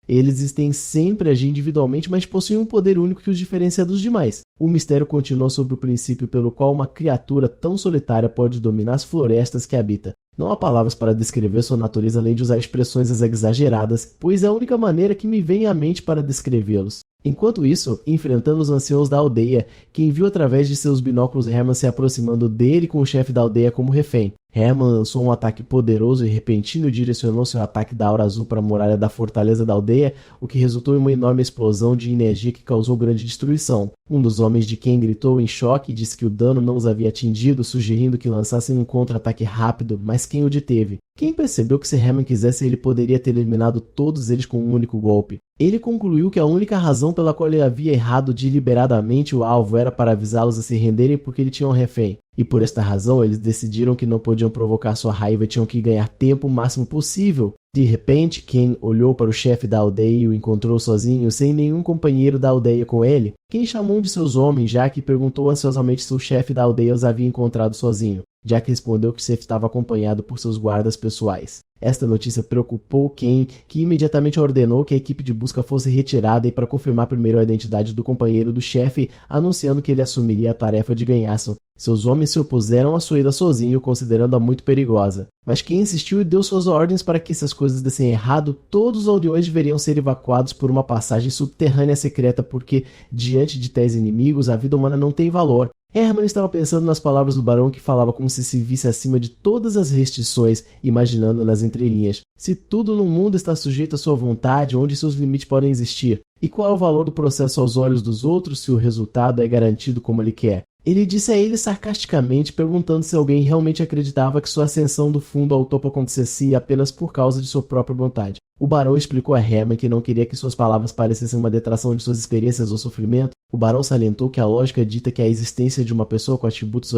Eles existem sempre agir individualmente, mas possuem um poder único que os diferencia dos demais. O mistério continua sobre o princípio pelo qual uma criatura tão solitária pode dominar as florestas que habita. Não há palavras para descrever sua natureza além de usar expressões exageradas, pois é a única maneira que me vem à mente para descrevê-los. Enquanto isso, enfrentando os anciãos da aldeia, quem viu através de seus binóculos Herman se aproximando dele com o chefe da aldeia como refém. Herman lançou um ataque poderoso e repentino e direcionou seu ataque da aura azul para a muralha da fortaleza da aldeia, o que resultou em uma enorme explosão de energia que causou grande destruição. Um dos homens de quem gritou em choque e disse que o dano não os havia atingido, sugerindo que lançassem um contra-ataque rápido, mas quem o deteve? Quem percebeu que se Herman quisesse ele poderia ter eliminado todos eles com um único golpe. Ele concluiu que a única razão pela qual ele havia errado deliberadamente o alvo era para avisá-los a se renderem porque ele tinha um refém. E por esta razão, eles decidiram que não podiam provocar sua raiva e tinham que ganhar tempo o máximo possível. De repente, Ken olhou para o chefe da aldeia e o encontrou sozinho, sem nenhum companheiro da aldeia com ele. Ken chamou um de seus homens, Jack, e perguntou ansiosamente se o chefe da aldeia os havia encontrado sozinho. Jack respondeu que o chefe estava acompanhado por seus guardas pessoais. Esta notícia preocupou Ken, que imediatamente ordenou que a equipe de busca fosse retirada e para confirmar primeiro a identidade do companheiro do chefe, anunciando que ele assumiria a tarefa de ganhação. Seus homens se opuseram à sua ida sozinho, considerando-a muito perigosa. Mas Ken insistiu e deu suas ordens para que, se as coisas dessem errado, todos os aldeões deveriam ser evacuados por uma passagem subterrânea secreta porque, diante de tais inimigos, a vida humana não tem valor. Herman estava pensando nas palavras do barão que falava como se visse acima de todas as restrições, imaginando nas entrelinhas. Se tudo no mundo está sujeito à sua vontade, onde seus limites podem existir? E qual é o valor do processo aos olhos dos outros se o resultado é garantido como ele quer? Ele disse a ele sarcasticamente, perguntando se alguém realmente acreditava que sua ascensão do fundo ao topo acontecesse apenas por causa de sua própria vontade. O barão explicou a Herman que não queria que suas palavras parecessem uma detração de suas experiências ou sofrimento. O barão salientou que a lógica dita que a existência de uma pessoa com atributos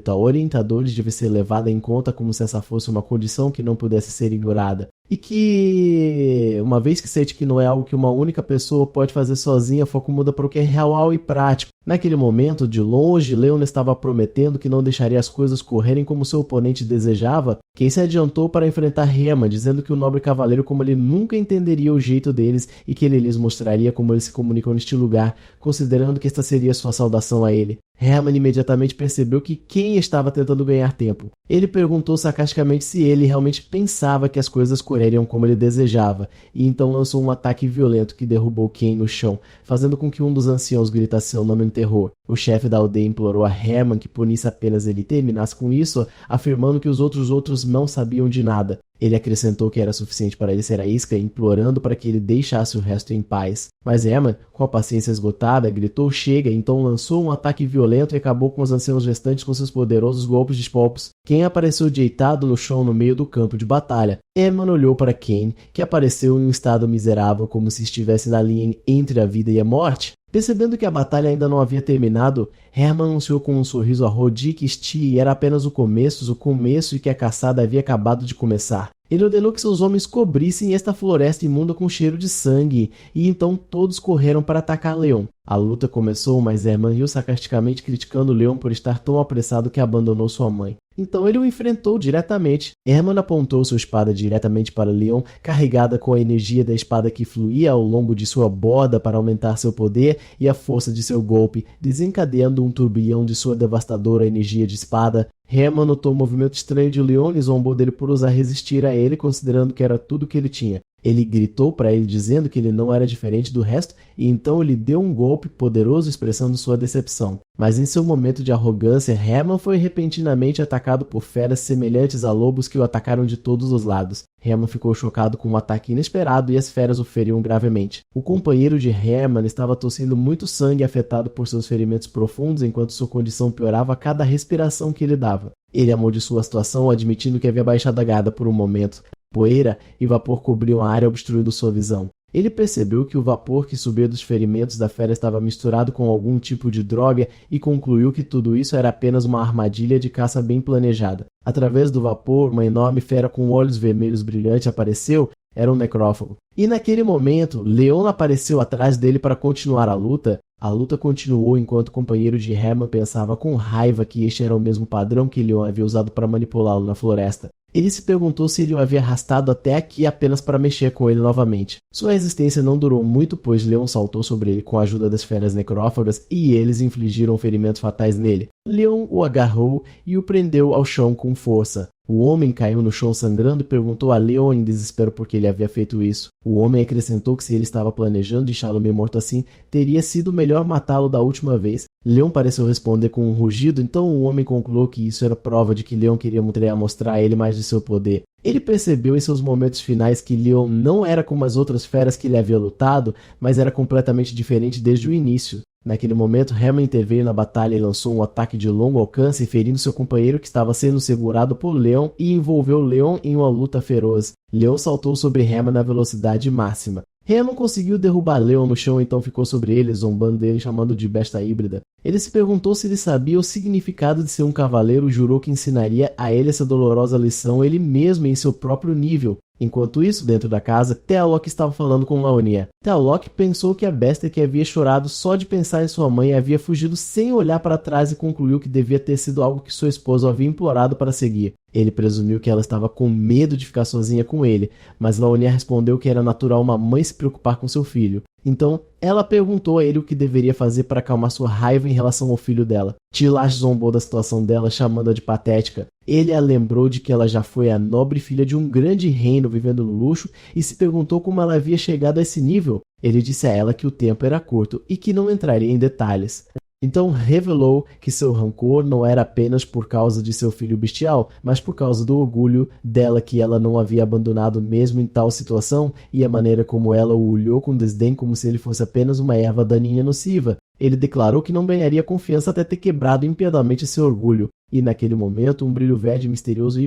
orientadores deve ser levada em conta como se essa fosse uma condição que não pudesse ser ignorada. E que, uma vez que sente que não é algo que uma única pessoa pode fazer sozinha, foco muda para o que é real e prático. Naquele momento, de longe, Leon estava prometendo que não deixaria as coisas correrem como seu oponente desejava. Quem se adiantou para enfrentar Herman, dizendo que o nobre cavaleiro, como ele nunca entenderia o jeito deles e que ele lhes mostraria como eles se comunicam neste lugar, considerando que esta seria sua saudação a ele. Herman imediatamente percebeu que Ken estava tentando ganhar tempo. Ele perguntou sarcasticamente se ele realmente pensava que as coisas correriam como ele desejava, e então lançou um ataque violento que derrubou Ken no chão, fazendo com que um dos anciãos gritasse seu nome em terror. O chefe da aldeia implorou a Herman que punisse apenas ele e terminasse com isso, afirmando que os outros não sabiam de nada. Ele acrescentou que era suficiente para ele ser a isca, implorando para que ele deixasse o resto em paz. Mas Herman, com a paciência esgotada, gritou chega, então lançou um ataque violento e acabou com os anciãos restantes com seus poderosos golpes de espolpos. Ken apareceu deitado no chão no meio do campo de batalha. Herman olhou para Ken, que apareceu em um estado miserável, como se estivesse na linha entre a vida e a morte. Percebendo que a batalha ainda não havia terminado, Herman anunciou com um sorriso a Rodi que este era apenas o começo e que a caçada havia acabado de começar. Ele ordenou que seus homens cobrissem esta floresta imunda com cheiro de sangue, e então todos correram para atacar Leon. A luta começou, mas Herman riu sarcasticamente, criticando Leon por estar tão apressado que abandonou sua mãe. Então ele o enfrentou diretamente. Herman apontou sua espada diretamente para Leon, carregada com a energia da espada que fluía ao longo de sua borda para aumentar seu poder e a força de seu golpe, desencadeando um turbilhão de sua devastadora energia de espada. Herman notou o movimento estranho de Leon e zombou dele por ousar resistir a ele, considerando que era tudo que ele tinha. Ele gritou para ele dizendo que ele não era diferente do resto e então ele deu um golpe poderoso expressando sua decepção. Mas em seu momento de arrogância, Herman foi repentinamente atacado por feras semelhantes a lobos que o atacaram de todos os lados. Herman ficou chocado com um ataque inesperado e as feras o feriam gravemente. O companheiro de Herman estava tossindo muito sangue afetado por seus ferimentos profundos enquanto sua condição piorava a cada respiração que ele dava. Ele amaldiçoou a situação, admitindo que havia baixado a guarda por um momento. Poeira e vapor cobriam a área, obstruindo sua visão. Ele percebeu que o vapor que subia dos ferimentos da fera estava misturado com algum tipo de droga e concluiu que tudo isso era apenas uma armadilha de caça bem planejada. Através do vapor, uma enorme fera com olhos vermelhos brilhantes apareceu. Era um necrófago. E naquele momento, Leon apareceu atrás dele para continuar a luta. A luta continuou enquanto o companheiro de Herman pensava com raiva que este era o mesmo padrão que Leon havia usado para manipulá-lo na floresta. Ele se perguntou se ele o havia arrastado até aqui apenas para mexer com ele novamente. Sua resistência não durou muito, pois Leon saltou sobre ele com a ajuda das feras necrófagas e eles infligiram ferimentos fatais nele. Leon o agarrou e o prendeu ao chão com força. O homem caiu no chão sangrando e perguntou a Leon em desespero por que ele havia feito isso. O homem acrescentou que se ele estava planejando deixá-lo meio morto assim, teria sido melhor matá-lo da última vez. Leon pareceu responder com um rugido, então o homem concluiu que isso era prova de que Leon queria mostrar a ele mais de seu poder. Ele percebeu em seus momentos finais que Leon não era como as outras feras que ele havia lutado, mas era completamente diferente desde o início. Naquele momento, Herman interveio na batalha e lançou um ataque de longo alcance, ferindo seu companheiro que estava sendo segurado por Leon e envolveu Leon em uma luta feroz. Leon saltou sobre Herman na velocidade máxima. Herman conseguiu derrubar Leon no chão, então ficou sobre ele, zombando dele, chamando de besta híbrida. Ele se perguntou se ele sabia o significado de ser um cavaleiro e jurou que ensinaria a ele essa dolorosa lição ele mesmo em seu próprio nível. Enquanto isso, dentro da casa, Thealok estava falando com Laonia. Thealok pensou que a besta que havia chorado só de pensar em sua mãe havia fugido sem olhar para trás e concluiu que devia ter sido algo que sua esposa havia implorado para seguir. Ele presumiu que ela estava com medo de ficar sozinha com ele, mas Laonia respondeu que era natural uma mãe se preocupar com seu filho. Então, ela perguntou a ele o que deveria fazer para acalmar sua raiva em relação ao filho dela. Tilash zombou da situação dela, chamando-a de patética. Ele a lembrou de que ela já foi a nobre filha de um grande reino vivendo no luxo e se perguntou como ela havia chegado a esse nível. Ele disse a ela que o tempo era curto e que não entraria em detalhes. Então revelou que seu rancor não era apenas por causa de seu filho bestial, mas por causa do orgulho dela que ela não havia abandonado mesmo em tal situação e a maneira como ela o olhou com desdém como se ele fosse apenas uma erva daninha e nociva. Ele declarou que não ganharia confiança até ter quebrado impiedosamente seu orgulho. E naquele momento um brilho verde misterioso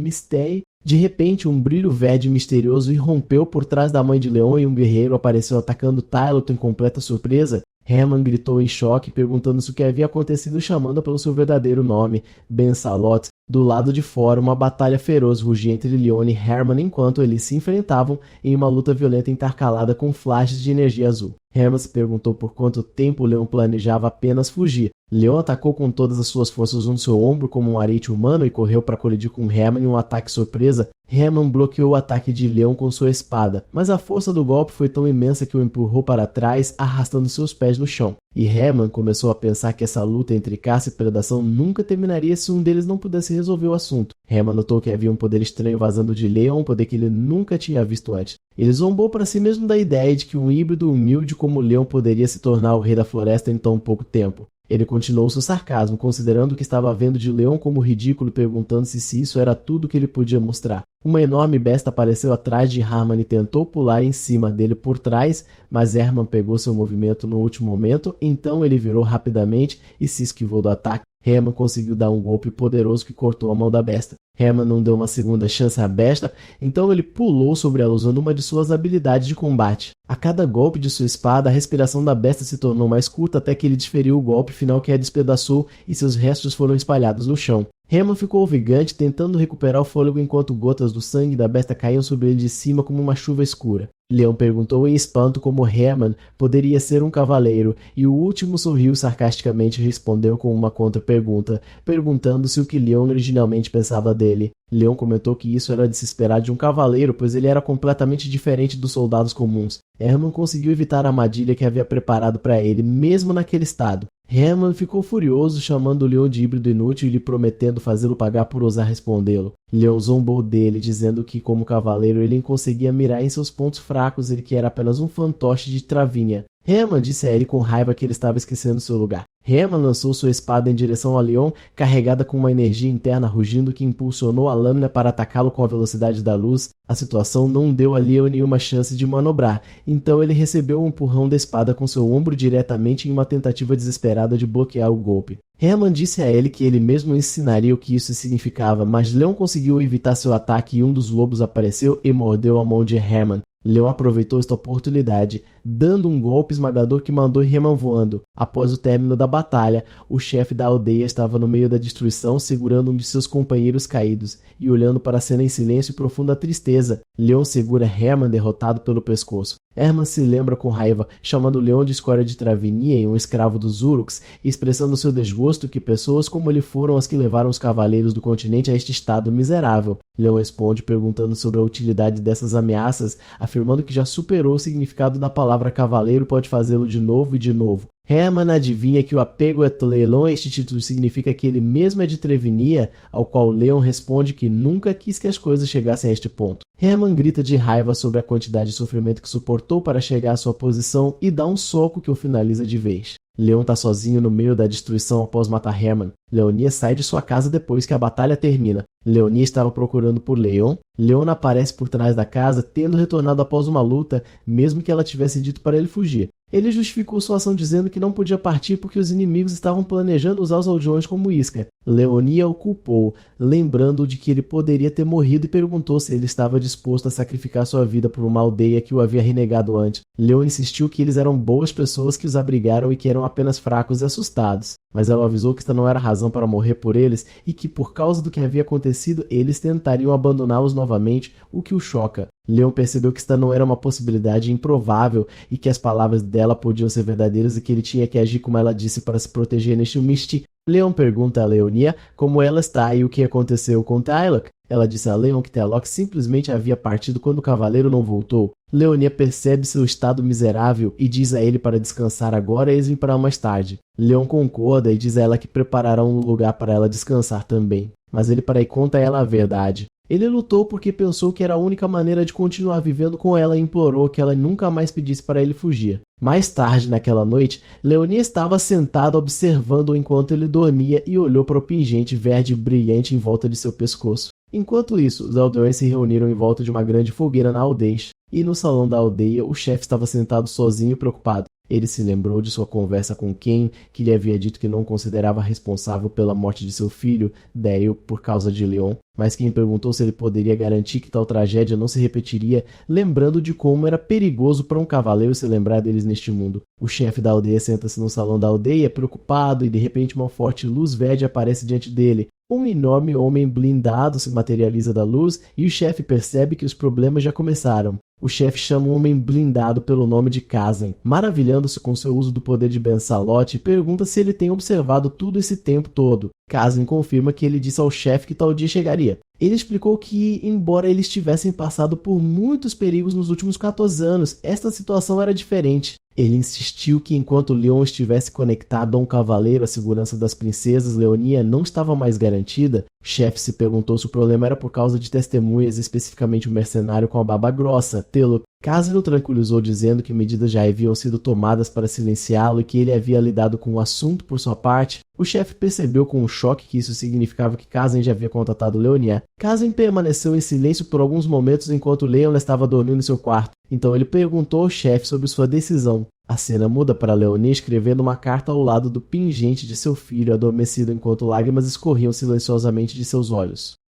De repente, um brilho verde misterioso irrompeu por trás da mãe de Leon e um guerreiro apareceu atacando Tyloton em completa surpresa. Herman gritou em choque, perguntando-se o que havia acontecido, chamando-a pelo seu verdadeiro nome, Ben Salot. Do lado de fora, uma batalha feroz rugia entre Leon e Herman enquanto eles se enfrentavam em uma luta violenta intercalada com flashes de energia azul. Herman se perguntou por quanto tempo Leon planejava apenas fugir. Leon atacou com todas as suas forças no seu ombro como um arete humano e correu para colidir com Herman em um ataque surpresa. Herman bloqueou o ataque de Leon com sua espada, mas a força do golpe foi tão imensa que o empurrou para trás, arrastando seus pés no chão. E Herman começou a pensar que essa luta entre caça e predação nunca terminaria se um deles não pudesse resolver o assunto. Herman notou que havia um poder estranho vazando de Leon, um poder que ele nunca tinha visto antes. Ele zombou para si mesmo da ideia de que um híbrido humilde como Leon poderia se tornar o rei da floresta em tão pouco tempo. Ele continuou seu sarcasmo, considerando o que estava vendo de Leon como ridículo, perguntando-se se isso era tudo que ele podia mostrar. Uma enorme besta apareceu atrás de Herman e tentou pular em cima dele por trás, mas Herman pegou seu movimento no último momento, então ele virou rapidamente e se esquivou do ataque. Herman conseguiu dar um golpe poderoso que cortou a mão da besta. Herman não deu uma segunda chance à besta, então ele pulou sobre ela usando uma de suas habilidades de combate. A cada golpe de sua espada, a respiração da besta se tornou mais curta até que ele desferiu o golpe final que a despedaçou e seus restos foram espalhados no chão. Herman ficou ofegante, tentando recuperar o fôlego enquanto gotas do sangue da besta caíam sobre ele de cima como uma chuva escura. Leon perguntou em espanto como Herman poderia ser um cavaleiro, e o último sorriu sarcasticamente e respondeu com uma contra-pergunta, perguntando-se o que Leon originalmente pensava dele. Leon comentou que isso era de se esperar de um cavaleiro, pois ele era completamente diferente dos soldados comuns. Herman conseguiu evitar a armadilha que havia preparado para ele, mesmo naquele estado. Herman ficou furioso, chamando Leon de híbrido inútil e lhe prometendo fazê-lo pagar por ousar respondê-lo. Leon zombou dele, dizendo que, como cavaleiro, ele conseguia mirar em seus pontos fracos e que era apenas um fantoche de travinha. Herman disse a ele com raiva que ele estava esquecendo seu lugar. Herman lançou sua espada em direção a Leon, carregada com uma energia interna rugindo que impulsionou a lâmina para atacá-lo com a velocidade da luz. A situação não deu a Leon nenhuma chance de manobrar, então ele recebeu um empurrão da espada com seu ombro diretamente em uma tentativa desesperada de bloquear o golpe. Herman disse a ele que ele mesmo ensinaria o que isso significava, mas Leon conseguiu evitar seu ataque e um dos lobos apareceu e mordeu a mão de Herman. Leon aproveitou esta oportunidade, dando um golpe esmagador que mandou Herman voando. Após o término da batalha, o chefe da aldeia estava no meio da destruição, segurando um de seus companheiros caídos e olhando para a cena em silêncio e profunda tristeza. Leon segura Herman derrotado pelo pescoço. Herman se lembra com raiva, chamando Leon de escória de Travinia e um escravo dos Uruks, expressando seu desgosto que pessoas como ele foram as que levaram os cavaleiros do continente a este estado miserável. Leon responde perguntando sobre a utilidade dessas ameaças, afirmando que já superou o significado da palavra cavaleiro e pode fazê-lo de novo e de novo. Herman adivinha que o apego a Tlelon, este título significa que ele mesmo é de Trevinia, ao qual Leon responde que nunca quis que as coisas chegassem a este ponto. Herman grita de raiva sobre a quantidade de sofrimento que suportou para chegar à sua posição e dá um soco que o finaliza de vez. Leon está sozinho no meio da destruição após matar Herman. Leonia sai de sua casa depois que a batalha termina. Leonia estava procurando por Leon. Leon aparece por trás da casa, tendo retornado após uma luta, mesmo que ela tivesse dito para ele fugir. Ele justificou sua ação dizendo que não podia partir porque os inimigos estavam planejando usar os aldeões como isca. Leonia o culpou, lembrando de que ele poderia ter morrido e perguntou se ele estava disposto a sacrificar sua vida por uma aldeia que o havia renegado antes. Leon insistiu que eles eram boas pessoas que os abrigaram e que eram apenas fracos e assustados. Mas ela avisou que esta não era razão para morrer por eles e que, por causa do que havia acontecido, eles tentariam abandoná-los novamente, o que o choca. Leon percebeu que esta não era uma possibilidade improvável e que as palavras dela podiam ser verdadeiras e que ele tinha que agir como ela disse para se proteger neste misty. Leon pergunta a Leonia como ela está e o que aconteceu com Tylok. Ela disse a Leon que Tylok simplesmente havia partido quando o cavaleiro não voltou. Leonia percebe seu estado miserável e diz a ele para descansar agora e vir para mais tarde. Leon concorda e diz a ela que preparará um lugar para ela descansar também. Mas ele para aí conta a ela a verdade. Ele lutou porque pensou que era a única maneira de continuar vivendo com ela e implorou que ela nunca mais pedisse para ele fugir. Mais tarde naquela noite, Leonia estava sentada observando-o enquanto ele dormia e olhou para o pingente verde brilhante em volta de seu pescoço. Enquanto isso, os aldeões se reuniram em volta de uma grande fogueira na aldeia, e no salão da aldeia o chefe estava sentado sozinho e preocupado. Ele se lembrou de sua conversa com Ken, que lhe havia dito que não considerava responsável pela morte de seu filho, Dale, por causa de Leon, mas Ken perguntou se ele poderia garantir que tal tragédia não se repetiria, lembrando de como era perigoso para um cavaleiro se lembrar deles neste mundo. O chefe da aldeia senta-se no salão da aldeia, preocupado, e de repente uma forte luz verde aparece diante dele. Um enorme homem blindado se materializa da luz e o chefe percebe que os problemas já começaram. O chefe chama um homem blindado pelo nome de Kazan, maravilhando-se com seu uso do poder de Ben Salot e pergunta se ele tem observado tudo esse tempo todo. Kazan confirma que ele disse ao chefe que tal dia chegaria. Ele explicou que, embora eles tivessem passado por muitos perigos nos últimos 14 anos, esta situação era diferente. Ele insistiu que enquanto Leon estivesse conectado a um cavaleiro, a segurança das princesas Leonia não estava mais garantida. O chefe se perguntou se o problema era por causa de testemunhas, especificamente o mercenário com a barba grossa, Telo. Kazan o tranquilizou dizendo que medidas já haviam sido tomadas para silenciá-lo e que ele havia lidado com o assunto por sua parte. O chefe percebeu com um choque que isso significava que Kazan já havia contatado Leonia. Kazan permaneceu em silêncio por alguns momentos enquanto Leon estava dormindo em seu quarto. Então ele perguntou ao chefe sobre sua decisão. A cena muda para Leonia escrevendo uma carta ao lado do pingente de seu filho adormecido enquanto lágrimas escorriam silenciosamente de seus olhos.